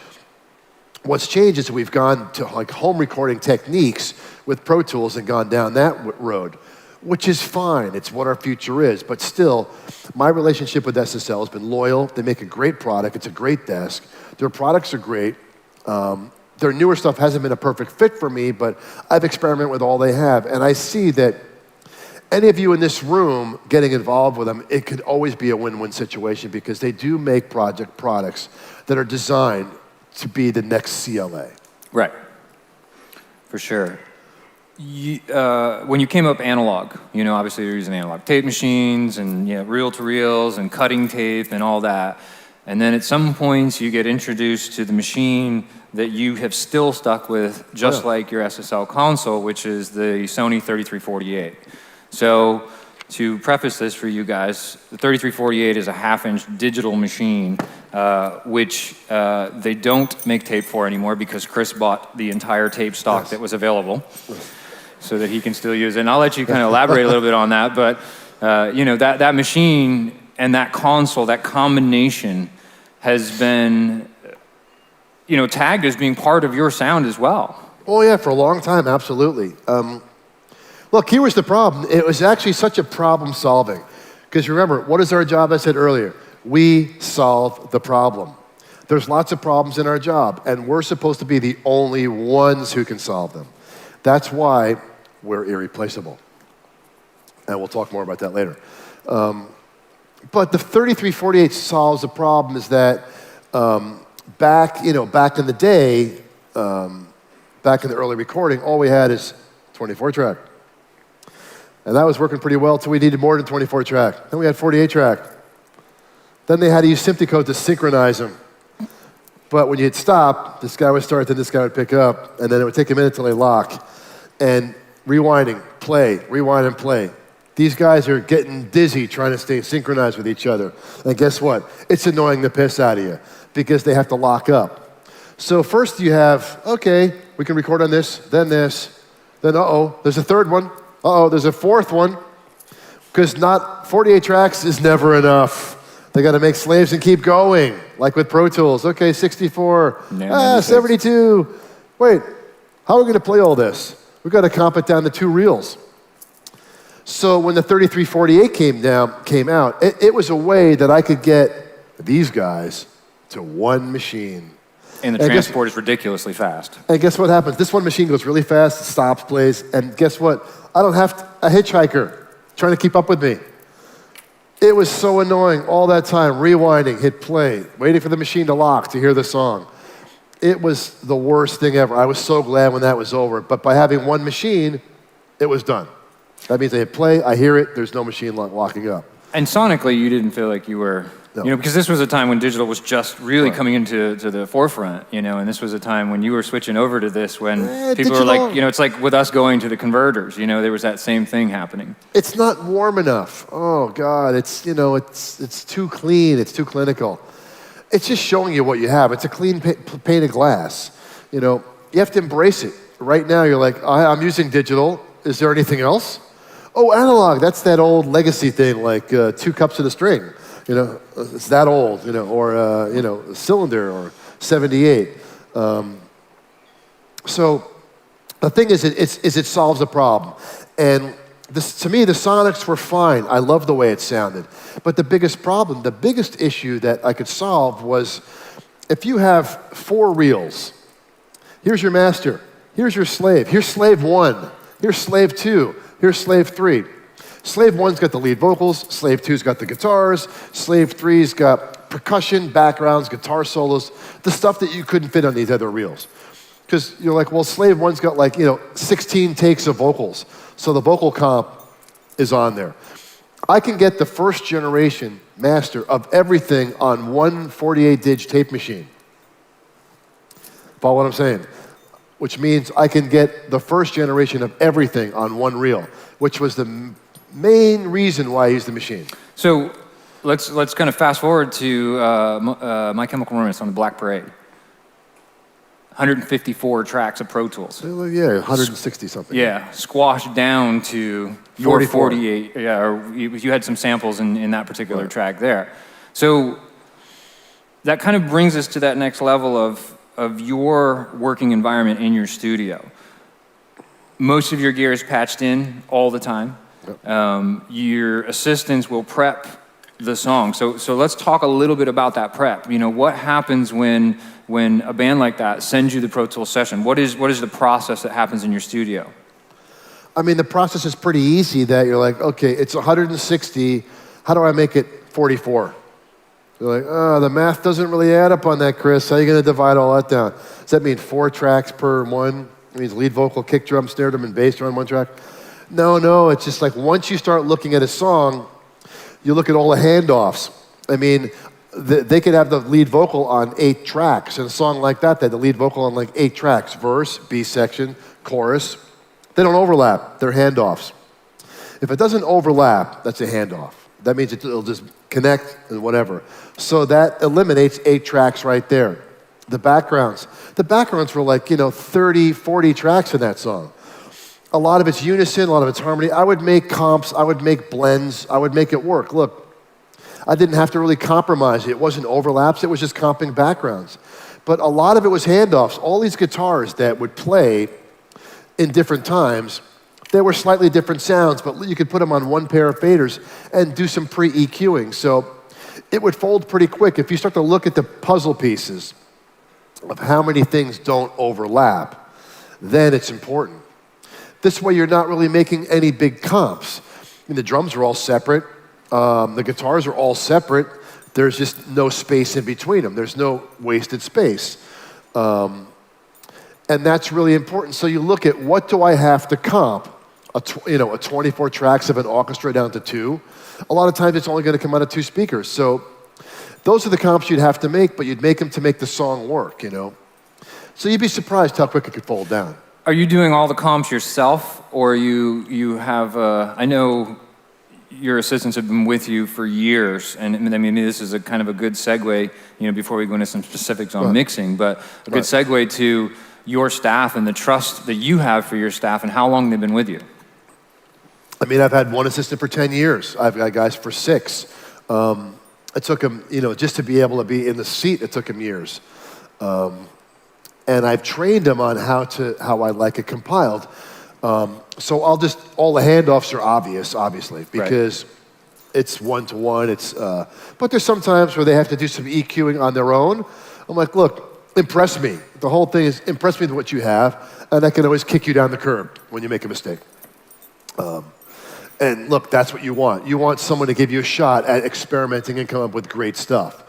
What's changed is we've gone to like home recording techniques with Pro Tools and gone down that road, which is fine. It's what our future is. But still, my relationship with SSL has been loyal. They make a great product. It's a great desk. Their products are great. Their newer stuff hasn't been a perfect fit for me, but I've experimented with all they have. And I see that any of you in this room getting involved with them, it could always be a win-win situation because they do make products that are designed to be the next CLA. Right, for sure. When you came up analog, obviously you're using analog tape machines and reel-to-reels and cutting tape and all that. And then at some points you get introduced to the machine that you have still stuck with, just like your SSL console, which is the Sony 3348. So to preface this for you guys, the 3348 is a half-inch digital machine, which they don't make tape for anymore because Chris bought the entire tape stock that was available so that he can still use it. And I'll let you kind of elaborate a little bit on that, but that machine and that console, that combination has been tagged as being part of your sound as well. Oh yeah, for a long time, absolutely. Look, here was the problem. It was actually such a problem solving. Because remember, what is our job? I said earlier, we solve the problem. There's lots of problems in our job, and we're supposed to be the only ones who can solve them. That's why we're irreplaceable. And we'll talk more about that later. But the 3348 solves the problem is that back in the day, back in the early recording, all we had is 24 track. And that was working pretty well until we needed more than 24 track. Then we had 48 track. Then they had to use SMPTE code to synchronize them. But when you hit stop, this guy would start, then this guy would pick up, and then it would take a minute till they lock. And rewinding, play, rewind and play. These guys are getting dizzy trying to stay synchronized with each other. And guess what? It's annoying the piss out of you because they have to lock up. So first you have, okay, we can record on this, then uh-oh, there's a third one. Uh-oh, there's a fourth one. Because not 48 tracks is never enough. They got to make slaves and keep going, like with Pro Tools. Okay, 64, 72. Wait, how are we going to play all this? We've got to comp it down to 2 reels. So when the 3348 came out, it was a way that I could get these guys to one machine. And the transport is ridiculously fast. And guess what happens? This one machine goes really fast, stops, plays, and guess what? I don't have a hitchhiker trying to keep up with me. It was so annoying all that time, rewinding, hit play, waiting for the machine to lock to hear the song. It was the worst thing ever. I was so glad when that was over. But by having one machine, it was done. That means I hit play, I hear it, there's no machine locking up. And sonically, you didn't feel like you were, because this was a time when digital was just really coming into the forefront, and this was a time when you were switching over to this when people were like, it's like with us going to the converters, there was that same thing happening. It's not warm enough. Oh God, it's too clean, it's too clinical. It's just showing you what you have. It's a clean pane of glass. You have to embrace it. Right now, you're like, I'm using digital. Is there anything else? Oh, analog, that's that old legacy thing, like 2 cups of the string. It's that old, or, cylinder or 78. So the thing is, it solves a problem. And to me, the sonics were fine. I love the way it sounded. But the biggest problem, the biggest issue that I could solve was if you have 4 reels, here's your master, here's your slave, here's slave 1, here's slave 2, here's slave 3. Slave 1's got the lead vocals, slave 2's got the guitars, slave 3's got percussion, backgrounds, guitar solos, the stuff that you couldn't fit on these other reels. Because you're like, well, slave 1's got 16 takes of vocals, so the vocal comp is on there. I can get the first generation master of everything on one 48-dig tape machine. Follow what I'm saying? Which means I can get the first generation of everything on one reel, which was the main reason why I used the machine. So let's kind of fast forward to My Chemical Romance on the Black Parade. 154 tracks of Pro Tools. Yeah, 160 something. Yeah, squashed down to your 48. Yeah, or you had some samples in that particular track there. So that kind of brings us to that next level of your working environment in your studio. Most of your gear is patched in all the time. Yep. Your assistants will prep the song. So let's talk a little bit about that prep. What happens when a band like that sends you the Pro Tools session? What is the process that happens in your studio? I mean, the process is pretty easy that you're like, okay, it's 160. How do I make it 44? You're like, oh, the math doesn't really add up on that, Chris. How are you going to divide all that down? Does that mean 4 tracks per one? It means lead vocal, kick drum, snare drum, and bass drum on one track? No, it's just like once you start looking at a song, you look at all the handoffs. I mean, they could have the lead vocal on 8 tracks. In a song like that, they had the lead vocal on like 8 tracks. Verse, B section, chorus. They don't overlap. They're handoffs. If it doesn't overlap, that's a handoff. That means it'll just connect and whatever. So that eliminates 8 tracks right there. The backgrounds were like, 30, 40 tracks in that song. A lot of it's unison, a lot of it's harmony. I would make comps, I would make blends, I would make it work. Look, I didn't have to really compromise. It wasn't overlaps, it was just comping backgrounds. But a lot of it was handoffs. All these guitars that would play in different times, they were slightly different sounds, but you could put them on one pair of faders and do some pre-EQing. So it would fold pretty quick. If you start to look at the puzzle pieces of how many things don't overlap, then it's important. This way you're not really making any big comps. The drums are all separate. The guitars are all separate. There's just no space in between them. There's no wasted space. And that's really important. So you look at what do I have to comp? 24 tracks of an orchestra down to 2. A lot of times it's only going to come out of 2 speakers. So those are the comps you'd have to make, but you'd make them to make the song work, So you'd be surprised how quick it could fold down. Are you doing all the comps yourself, or you have, I know your assistants have been with you for years, and I mean, this is a kind of a good segue, before we go into some specifics on mixing, but a good segue to your staff and the trust that you have for your staff and how long they've been with you. I mean, I've had one assistant for 10 years. I've got guys for 6. It took them, just to be able to be in the seat, it took them years. And I've trained them on how I like it compiled. So all the handoffs are obvious, obviously, because it's one-to-one. But there's some times where they have to do some EQing on their own. I'm like, look, impress me. The whole thing is impress me with what you have, and I can always kick you down the curb when you make a mistake. And look, that's what you want. You want someone to give you a shot at experimenting and come up with great stuff.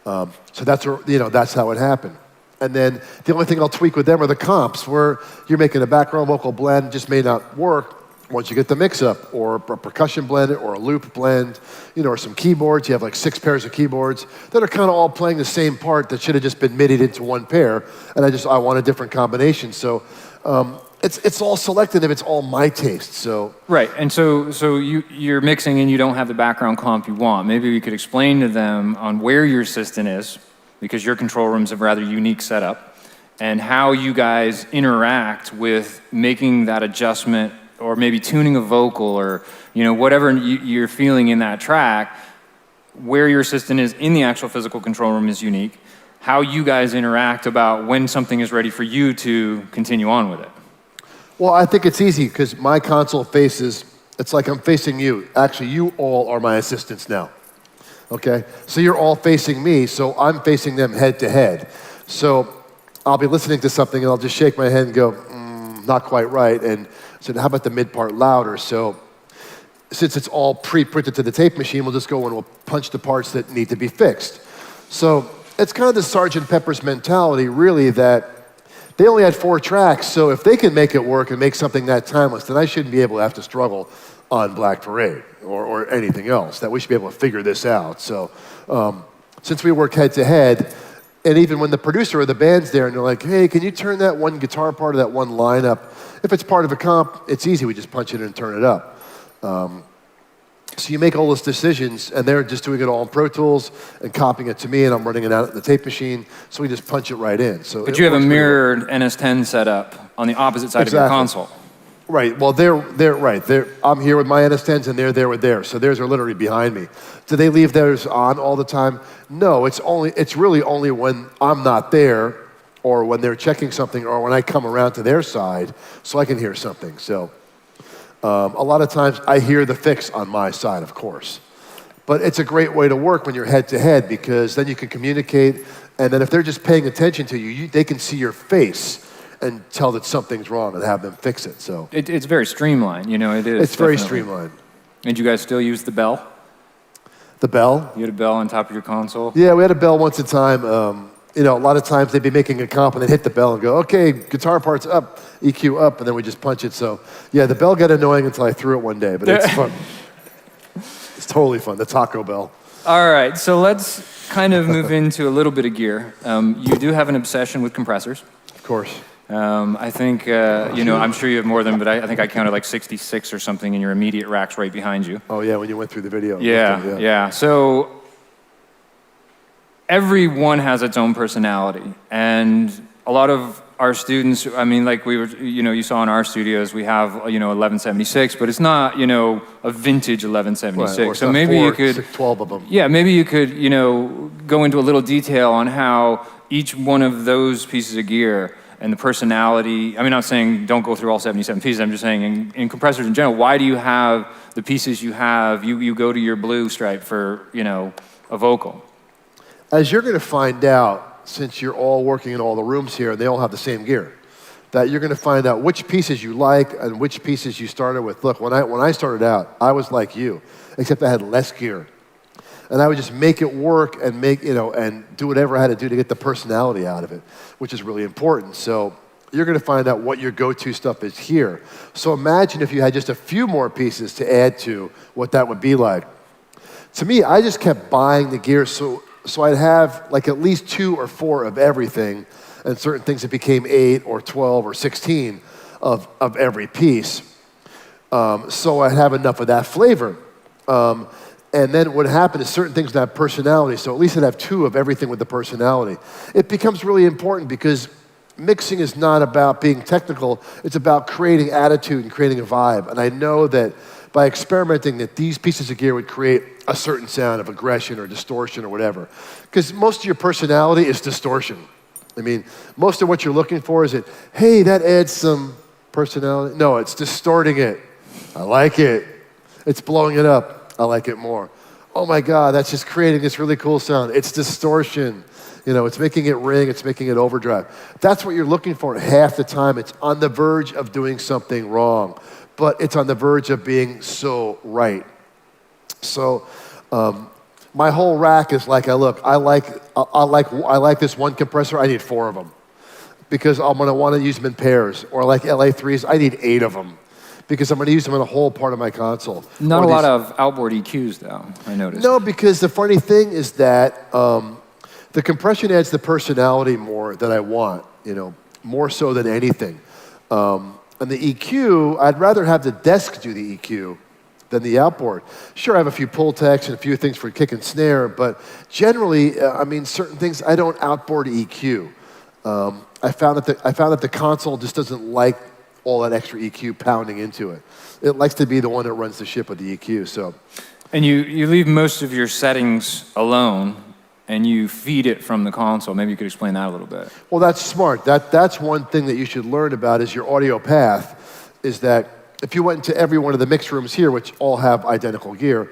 So that's how it happened. And then the only thing I'll tweak with them are the comps, where you're making a background vocal blend, just may not work once you get the mix up, or a percussion blend, or a loop blend, or some keyboards. You have like 6 pairs of keyboards that are kind of all playing the same part that should have just been midied into one pair, and I want a different combination. So it's all selective, it's all my taste. So right, and so you're mixing and you don't have the background comp you want. Maybe we could explain to them on where your assistant is, because your control room's a rather unique setup, and how you guys interact with making that adjustment, or maybe tuning a vocal, or whatever you're feeling in that track. Where your assistant is in the actual physical control room is unique. How you guys interact about when something is ready for you to continue on with it. Well, I think it's easy because my console faces, it's like I'm facing you. Actually, you all are my assistants now. Okay, so you're all facing me, so I'm facing them head to head. So I'll be listening to something and I'll just shake my head and go, not quite right. And I said, how about the mid part louder? So since it's all pre-printed to the tape machine, we'll just go and we'll punch the parts that need to be fixed. So it's kind of the Sgt. Pepper's mentality, really, that they only had 4 tracks, so if they can make it work and make something that timeless, then I shouldn't be able to have to struggle on Black Parade or anything else, that we should be able to figure this out. So since we work head to head, and even when the producer or the band's there and they're like, hey, can you turn that one guitar part of that one line up? If it's part of a comp, it's easy, we just punch it in and turn it up. So you make all those decisions, and they're just doing it all in Pro Tools and copying it to me, and I'm running it out at the tape machine, so we just punch it right in. So but you have a mirrored NS10 set up on the opposite side of your console. Right, well, they're right. I'm here with my NS10s, and they're there with theirs, so theirs are literally behind me. Do they leave theirs on all the time? No, it's really only when I'm not there, or when they're checking something, or when I come around to their side, so I can hear something. So a lot of times I hear the fix on my side, of course. But it's a great way to work when you're head to head, because then you can communicate, and then if they're just paying attention to you, they can see your face and tell that something's wrong and have them fix it. So it's very streamlined, it is. It's very streamlined. And you guys still use the bell? The bell? You had a bell on top of your console? Yeah, we had a bell once a time. A lot of times they'd be making a comp and they'd hit the bell and go, okay, guitar parts up, EQ up, and then we just punch it. So, yeah, the bell got annoying until I threw it one day, but it's fun. It's totally fun, the taco bell. All right, so let's kind of move into a little bit of gear. You do have an obsession with compressors. Of course. I think, I'm sure you have more than, but I think I counted like 66 or something in your immediate racks right behind you. Oh, yeah, when you went through the video. Yeah. So everyone has its own personality. And a lot of our students, I mean, like you saw in our studios, we have, 1176, but it's not, a vintage 1176. Right, so maybe you could... 12 of them. Yeah, maybe you could, go into a little detail on how each one of those pieces of gear and the personality, I'm not saying don't go through all 77 pieces, I'm just saying in compressors in general, why do you have the pieces you have? You go to your blue stripe for, a vocal. As you're gonna find out, since you're all working in all the rooms here and they all have the same gear, that you're gonna find out which pieces you like and which pieces you started with. Look, when I started out, I was like you, except I had less gear. And I would just make it work and and do whatever I had to do to get the personality out of it, which is really important. So you're gonna find out what your go-to stuff is here. So imagine if you had just a few more pieces to add to what that would be like. To me, I just kept buying the gear so I'd have like at least 2 or 4 of everything, and certain things that became 8 or 12 or 16 of every piece. So I'd have enough of that flavor. And then what happened is certain things have personality, so at least I'd have 2 of everything with the personality. It becomes really important because mixing is not about being technical, it's about creating attitude and creating a vibe. And I know that by experimenting that these pieces of gear would create a certain sound of aggression or distortion or whatever. Because most of your personality is distortion. Most of what you're looking for is that, hey, that adds some personality. No, it's distorting it. I like it. It's blowing it up. I like it more. Oh my God, that's just creating this really cool sound. It's distortion. It's making it ring, it's making it overdrive. That's what you're looking for half the time. It's on the verge of doing something wrong, but it's on the verge of being so right. So my whole rack is like, I like this one compressor, I need 4 of them. Because I'm gonna wanna use them in pairs. Or like LA3s, I need 8 of them. Because I'm going to use them in a whole part of my console. Not a lot of outboard EQs, though, I noticed. No, because the funny thing is that the compression adds the personality more that I want, more so than anything. And the EQ, I'd rather have the desk do the EQ than the outboard. Sure, I have a few pull techs and a few things for kick and snare, but generally, certain things I don't outboard EQ. I found that the console just doesn't like all that extra EQ pounding into it. It likes to be the one that runs the ship with the EQ, so. And you leave most of your settings alone, and you feed it from the console. Maybe you could explain that a little bit. Well, that's smart. That's one thing that you should learn about is your audio path, is that if you went into every one of the mix rooms here, which all have identical gear,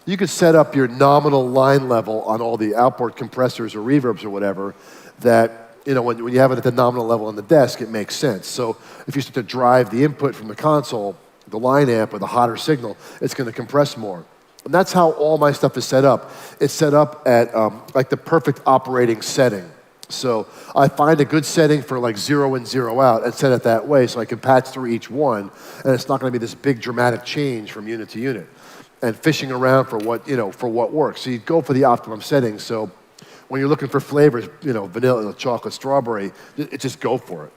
you could set up your nominal line level on all the outboard compressors or reverbs or whatever that, when you have it at the nominal level on the desk, it makes sense. So if you start to drive the input from the console, the line amp with a hotter signal, it's going to compress more. And that's how all my stuff is set up. It's set up at like the perfect operating setting. So I find a good setting for like 0 in, 0 out and set it that way so I can patch through each one, and it's not going to be this big dramatic change from unit to unit. And fishing around for what works. So you go for the optimum setting. So when you're looking for flavors, vanilla, chocolate, strawberry, just go for it.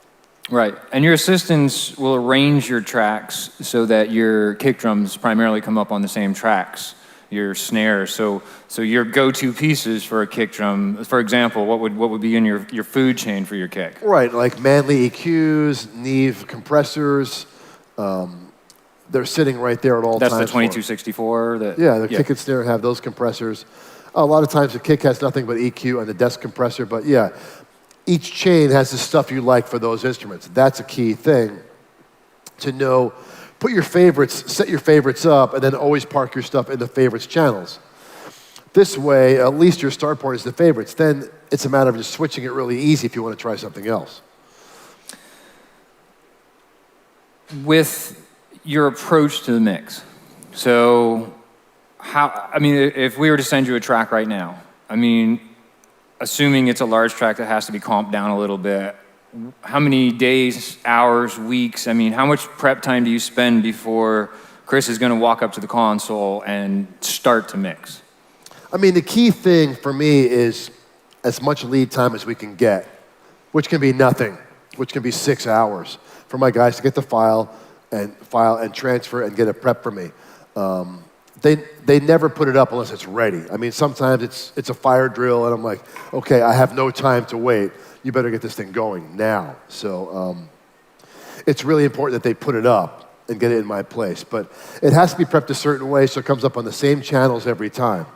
Right, and your assistants will arrange your tracks so that your kick drums primarily come up on the same tracks, your snares. So your go-to pieces for a kick drum, for example, what would be in your food chain for your kick? Right, like Manley EQs, Neve compressors. They're sitting right there at all times. That's the 2264? The kick and snare have those compressors. A lot of times the kick has nothing but EQ and the desk compressor, but yeah, each chain has the stuff you like for those instruments. That's a key thing to know. Put your favorites, set your favorites up, and then always park your stuff in the favorites channels. This way, at least your start point is the favorites. Then it's a matter of just switching it really easy if you want to try something else. With your approach to the mix, so I mean, if we were to send you a track right now, I mean, assuming it's a large track that has to be comped down a little bit, how many days, hours, weeks, I mean, how much prep time do you spend before Chris is gonna walk up to the console and start to mix? I mean, the key thing for me is as much lead time as we can get, which can be nothing, which can be 6 hours for my guys to get the file and transfer and get it prepped for me. They never put it up unless it's ready. I mean, sometimes it's a fire drill and I'm like, okay, I have no time to wait. You better get this thing going now. So it's really important that they put it up and get it in my place. But it has to be prepped a certain way so it comes up on the same channels every time.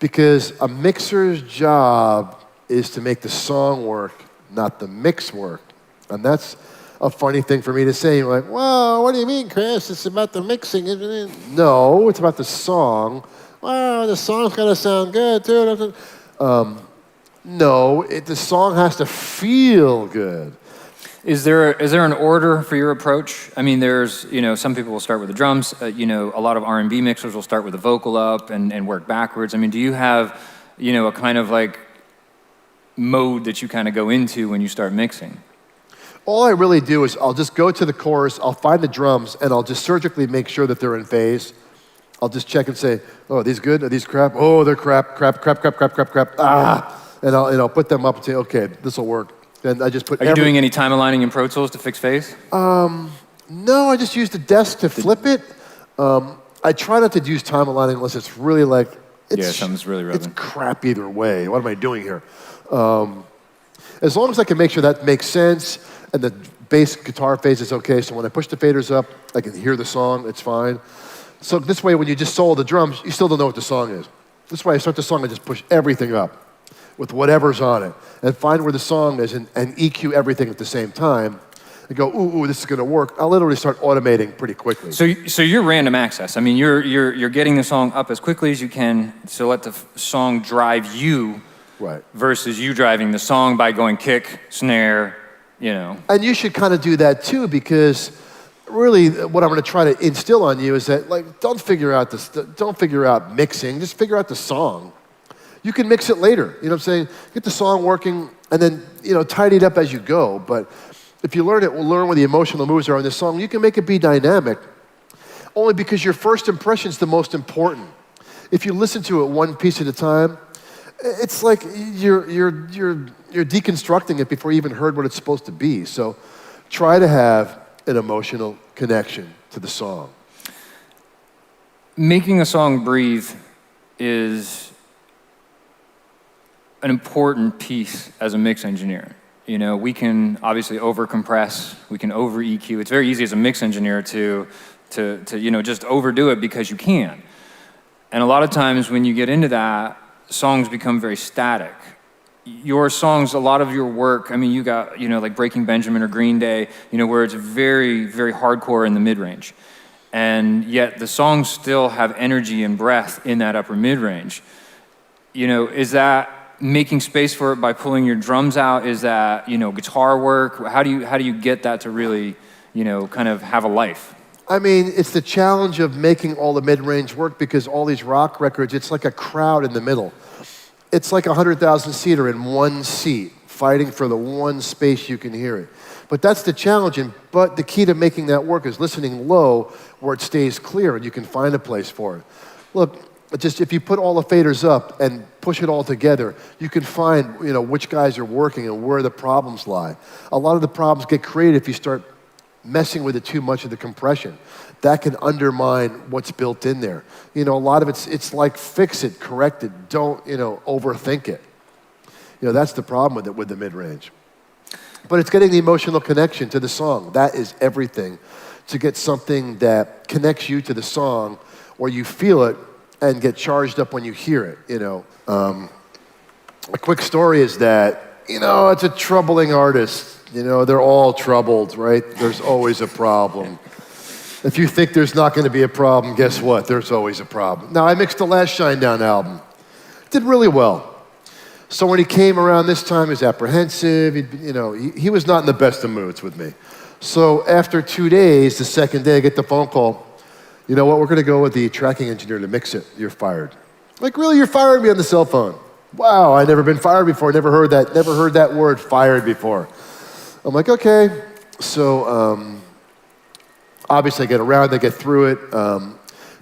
Because a mixer's job is to make the song work, not the mix work. And that's a funny thing for me to say. You're like, well, what do you mean, Chris? It's about the mixing, isn't it? No, it's about the song. Well, the song's got to sound good, too. No, the song has to feel good. Is there an order for your approach? I mean, there's, some people will start with the drums. A lot of R&B mixers will start with the vocal up and work backwards. I mean, do you have, a kind of like mode that you kind of go into when you start mixing? All I really do is I'll just go to the chorus, I'll find the drums, and I'll just surgically make sure that they're in phase. I'll just check and say, oh, are these good? Are these crap? Oh, they're crap. Ah! And I'll put them up and say, okay, this will work. And I just put. Are you doing any time aligning in Pro Tools to fix phase? No, I just use the desk to flip it. I try not to use time aligning unless it's really like. Something's really rubbing. It's crap either way. What am I doing here? As long as I can make sure that makes sense and the bass guitar phase is okay, so when I push the faders up, I can hear the song, it's fine. So this way, when you just solo the drums, you still don't know what the song is. This way, I start the song, I just push everything up with whatever's on it and find where the song is and EQ everything at the same time and go, ooh, this is gonna work. I'll literally start automating pretty quickly. So you're random access. I mean, you're getting the song up as quickly as you can to let the song drive you. Right. Versus you driving the song by going kick, snare, And you should kind of do that too, because really what I'm going to try to instill on you is that, like, don't figure out mixing, just figure out the song. You can mix it later, you know what I'm saying? Get the song working and then, tidy it up as you go. But if you learn it, we'll learn where the emotional moves are in the song. You can make it be dynamic only because your first impression is the most important. If you listen to it one piece at a time, it's like you're deconstructing it before you even heard what it's supposed to be. So try to have an emotional connection to the song. Making a song breathe is an important piece as a mix engineer. We can obviously over-compress, we can over-EQ. It's very easy as a mix engineer to just overdo it because you can. And a lot of times when you get into that, songs become very static. Your songs, a lot of your work, I mean, you got, like Breaking Benjamin or Green Day, where it's very, very hardcore in the mid-range. And yet the songs still have energy and breath in that upper mid-range. Is that making space for it by pulling your drums out? Is that, guitar work? How do you get that to really, kind of have a life? I mean, it's the challenge of making all the mid-range work because all these rock records, it's like a crowd in the middle. It's like a 100,000-seater in one seat, fighting for the one space you can hear it. But that's the challenge, but the key to making that work is listening low where it stays clear and you can find a place for it. Look, just if you put all the faders up and push it all together, you can find, which guys are working and where the problems lie. A lot of the problems get created if you start messing with it too much of the compression. That can undermine what's built in there. A lot of it's like fix it, correct it, don't, overthink it. That's the problem with it, with the mid-range. But it's getting the emotional connection to the song. That is everything. To get something that connects you to the song or you feel it and get charged up when you hear it, A quick story is that, it's a troubling artist. They're all troubled, right? There's always a problem. If you think there's not going to be a problem, guess what? There's always a problem. Now, I mixed the last Shinedown album. Did really well. So when he came around this time, he was apprehensive. He was not in the best of moods with me. So after 2 days, the second day, I get the phone call. you know what, we're gonna go with the tracking engineer to mix it. You're fired. Like, really, you're firing me on the cell phone? Wow, I've never been fired before, never heard that word fired before. I'm like, okay. So obviously I get around, I get through it.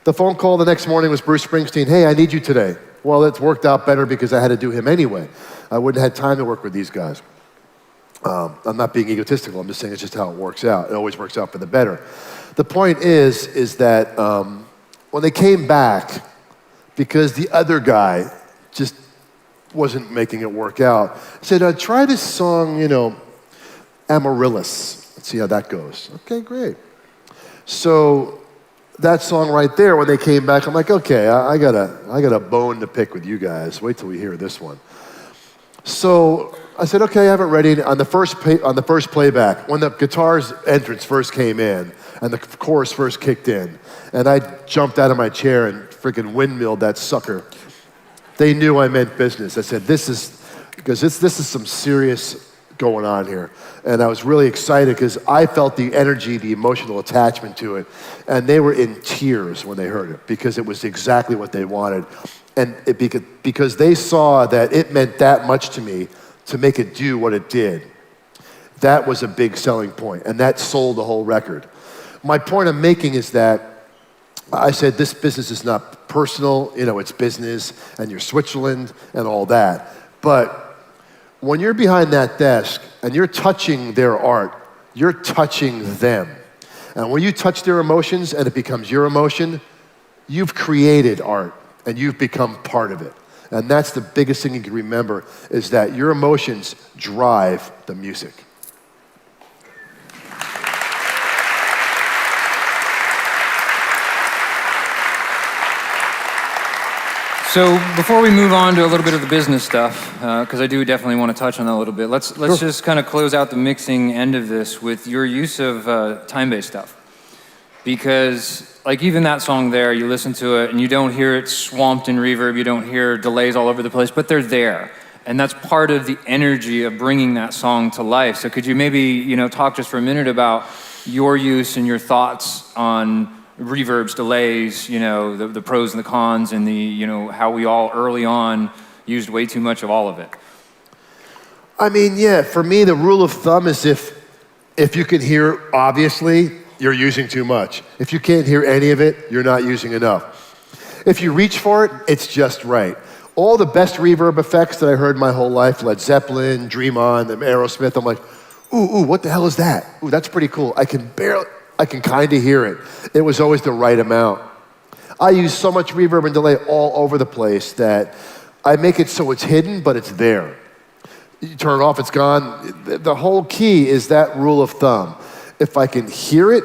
The phone call the next morning was Bruce Springsteen. Hey, I need you today. Well, it's worked out better because I had to do him anyway. I wouldn't have had time to work with these guys. I'm not being egotistical, I'm just saying it's just how it works out. It always works out for the better. The point is that when they came back, because the other guy just wasn't making it work out, I said, try this song, Amaryllis. Let's see how that goes. Okay, great. So that song right there, when they came back, I'm like, okay, I got a bone to pick with you guys. Wait till we hear this one. So I said, okay, I have it ready. On the first playback, when the guitar's entrance first came in and the chorus first kicked in, and I jumped out of my chair and freaking windmilled that sucker, they knew I meant business. I said, this is some serious going on here. And I was really excited because I felt the energy, the emotional attachment to it, and they were in tears when they heard it because it was exactly what they wanted. And because they saw that it meant that much to me to make it do what it did. That was a big selling point, and that sold the whole record. My point I'm making is that I said this business is not personal, it's business, and you're Switzerland and all that. But when you're behind that desk and you're touching their art, you're touching them. And when you touch their emotions and it becomes your emotion, you've created art and you've become part of it. And that's the biggest thing you can remember, is that your emotions drive the music. So before we move on to a little bit of the business stuff, because I do definitely want to touch on that a little bit, let's just kind of close out the mixing end of this with your use of time-based stuff. Because like even that song there, you listen to it and you don't hear it swamped in reverb, you don't hear delays all over the place, but they're there. And that's part of the energy of bringing that song to life. So could you maybe, talk just for a minute about your use and your thoughts on reverbs, delays, the pros and the cons, and the, how we all early on used way too much of all of it? I mean, yeah, for me, the rule of thumb is if you can hear, obviously, you're using too much. If you can't hear any of it, you're not using enough. If you reach for it, it's just right. All the best reverb effects that I heard my whole life, Led Zeppelin, Dream On, Aerosmith, I'm like, ooh, what the hell is that? Ooh, that's pretty cool. I can kind of hear it. It was always the right amount. I use so much reverb and delay all over the place that I make it so it's hidden, but it's there. You turn it off, it's gone. The whole key is that rule of thumb. If I can hear it,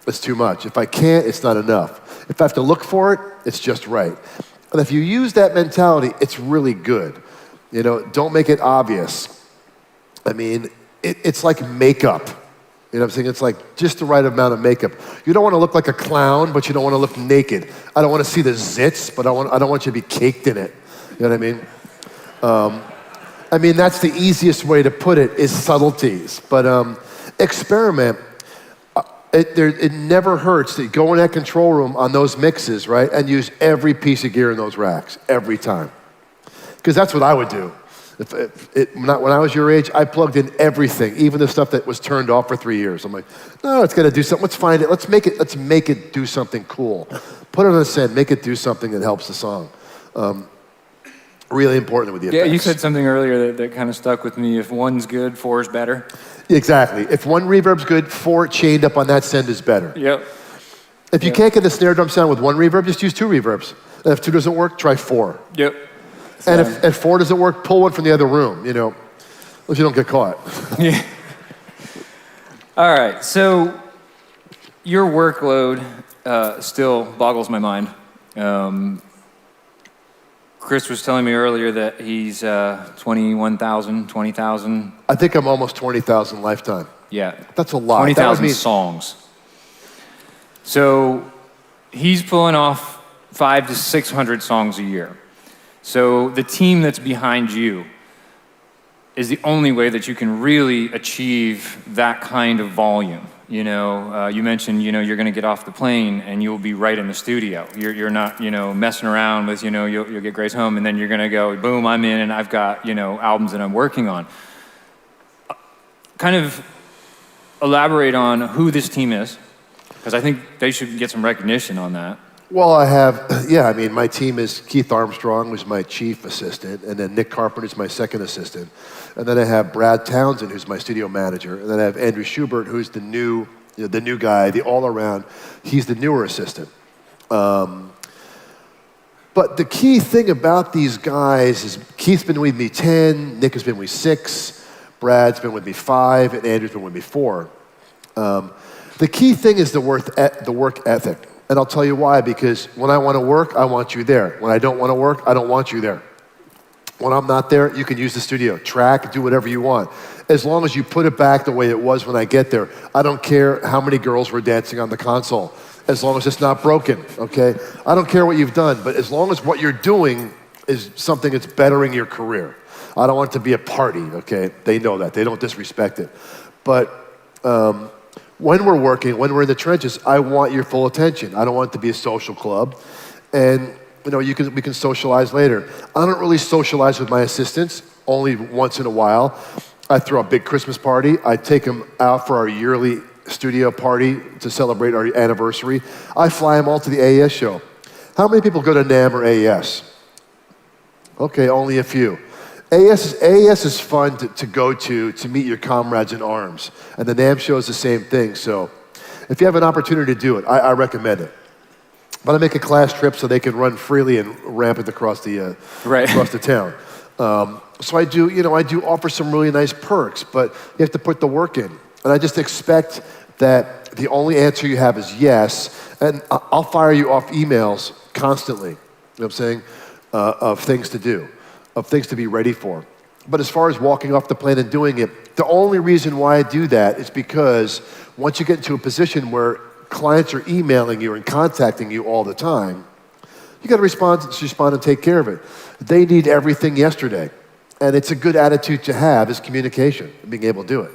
it's too much. If I can't, it's not enough. If I have to look for it, it's just right. And if you use that mentality, it's really good. Don't make it obvious. I mean, it's like makeup. You know what I'm saying? It's like just the right amount of makeup. You don't want to look like a clown, but you don't want to look naked. I don't want to see the zits, but I don't want you to be caked in it. You know what I mean? That's the easiest way to put it, is subtleties. But experiment. It never hurts to go in that control room on those mixes, right? And use every piece of gear in those racks, every time. Because that's what I would do. When I was your age, I plugged in everything, even the stuff that was turned off for 3 years. I'm like, no, it's got to do something. Let's find it. Let's make it do something cool. Put it on a send. Make it do something that helps the song. Really important with the effects. Yeah, you said something earlier that kind of stuck with me. If one's good, four is better. Exactly. If one reverb's good, four chained up on that send is better. Yep. If you can't get the snare drum sound with one reverb, just use two reverbs. And if two doesn't work, try four. Yep. And if four doesn't work, pull one from the other room, unless you don't get caught. Yeah. All right, so your workload still boggles my mind. Chris was telling me earlier that he's 21,000, 20,000. I think I'm almost 20,000 lifetime. Yeah. That's a lot. 20,000 songs. So he's pulling off 500 to 600 songs a year. So the team that's behind you is the only way that you can really achieve that kind of volume. You mentioned, you're going to get off the plane and you'll be right in the studio. You're not, messing around with, you'll get Grace home and then you're going to go, boom, I'm in and I've got, albums that I'm working on. Kind of elaborate on who this team is, because I think they should get some recognition on that. Well, my team is Keith Armstrong, who's my chief assistant, and then Nick Carpenter is my second assistant. And then I have Brad Townsend, who's my studio manager. And then I have Andrew Schubert, who's the new guy, the all-around. He's the newer assistant. But the key thing about these guys is Keith's been with me 10, Nick has been with me 6, Brad's been with me 5, and Andrew's been with me 4. The key thing is the work ethic. And I'll tell you why, because when I want to work, I want you there. When I don't want to work, I don't want you there. When I'm not there, you can use the studio, track, do whatever you want. As long as you put it back the way it was when I get there. I don't care how many girls were dancing on the console, as long as it's not broken, okay? I don't care what you've done, but as long as what you're doing is something that's bettering your career. I don't want it to be a party, okay? They know that, they don't disrespect it. But when we're working, when we're in the trenches, I want your full attention. I don't want it to be a social club. And we can socialize later. I don't really socialize with my assistants, only once in a while. I throw a big Christmas party. I take them out for our yearly studio party to celebrate our anniversary. I fly them all to the AES show. How many people go to NAMM or AES? Okay, only a few. AES is fun to go to meet your comrades in arms. And the NAMM show is the same thing. So if you have an opportunity to do it, I recommend it. But I make a class trip so they can run freely and rampant across the town. So I do offer some really nice perks, but you have to put the work in. And I just expect that the only answer you have is yes, and I'll fire you off emails constantly, you know what I'm saying, of things to do, of things to be ready for. But as far as walking off the plane and doing it, the only reason why I do that is because once you get into a position where clients are emailing you and contacting you all the time, you got to respond and take care of it. They need everything yesterday. And it's a good attitude to have is communication and being able to do it.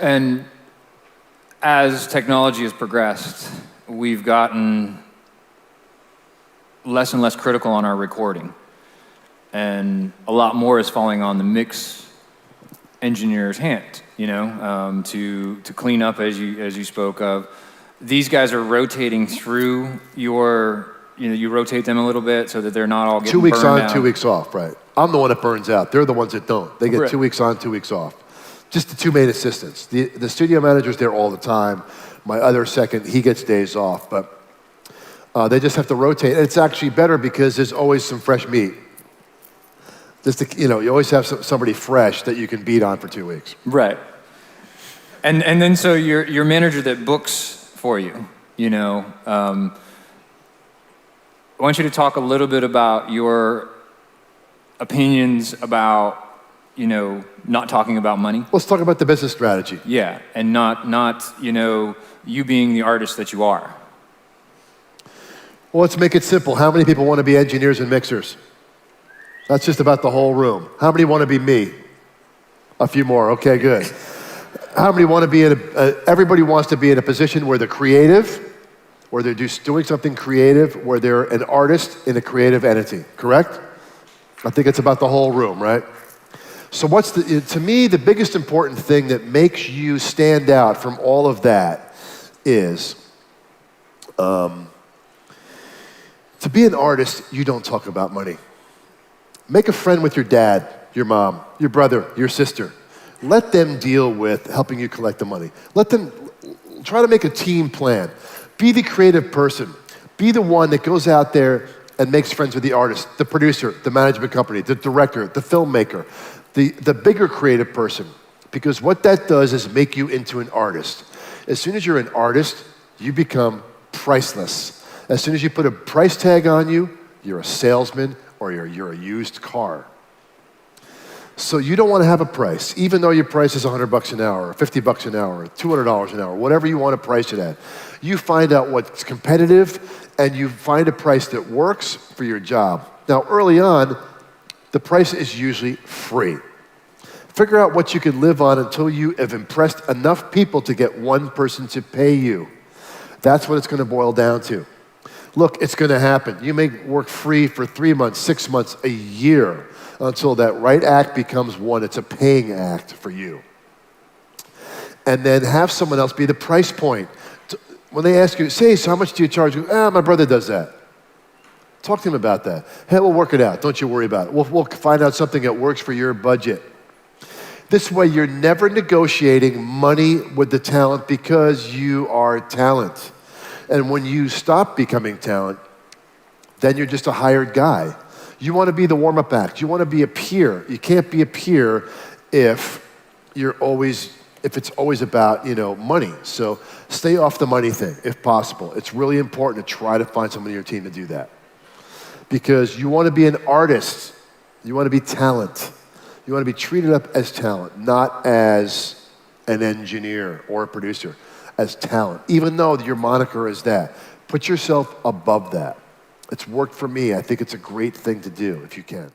And as technology has progressed, we've gotten less and less critical on our recording. And a lot more is falling on the mix engineer's hand, to clean up as you spoke of. These guys are rotating through your, you rotate them a little bit so that they're not all getting 2 weeks burned on, out. 2 weeks off, right. I'm the one that burns out. They're the ones that don't. They get Right. 2 weeks on, 2 weeks off. Just the two main assistants. The studio manager's there all the time. My other second, he gets days off, but they just have to rotate. And it's actually better because there's always some fresh meat. You always have somebody fresh that you can beat on for 2 weeks. Right. And then so your manager that books for you, I want you to talk a little bit about your opinions about, not talking about money. Let's talk about the business strategy. Yeah, and not you being the artist that you are. Well, let's make it simple. How many people want to be engineers and mixers? That's just about the whole room. How many want to be me? A few more, okay, good. How many want to be everybody wants to be in a position where they're creative, where they're doing something creative, where they're an artist in a creative entity, correct? I think it's about the whole room, right? So to me, the biggest important thing that makes you stand out from all of that is, to be an artist, you don't talk about money. Make a friend with your dad, your mom, your brother, your sister. Let them deal with helping you collect the money. Let them try to make a team plan. Be the creative person. Be the one that goes out there and makes friends with the artist, the producer, the management company, the director, the filmmaker, the bigger creative person. Because what that does is make you into an artist. As soon as you're an artist, you become priceless. As soon as you put a price tag on you, you're a salesman or you're a used car. So you don't want to have a price, even though your price is $100 an hour, or $50 an hour, or $200 an hour, whatever you want to price it at. You find out what's competitive, and you find a price that works for your job. Now, early on, the price is usually free. Figure out what you can live on until you have impressed enough people to get one person to pay you. That's what it's going to boil down to. Look, it's going to happen. You may work free for 3 months, 6 months, a year, until that right act becomes one. It's a paying act for you. And then have someone else be the price point. When they ask you, say, so how much do you charge? My brother does that. Talk to him about that. Hey, we'll work it out. Don't you worry about it. We'll find out something that works for your budget. This way, you're never negotiating money with the talent because you are talent. And when you stop becoming talent, then you're just a hired guy. You want to be the warm-up act. You want to be a peer. You can't be a peer if it's always about, money. So stay off the money thing, if possible. It's really important to try to find someone on your team to do that. Because you want to be an artist. You want to be talent. You want to be treated up as talent, not as an engineer or a producer, as talent, even though your moniker is that. Put yourself above that. It's worked for me. I think it's a great thing to do if you can.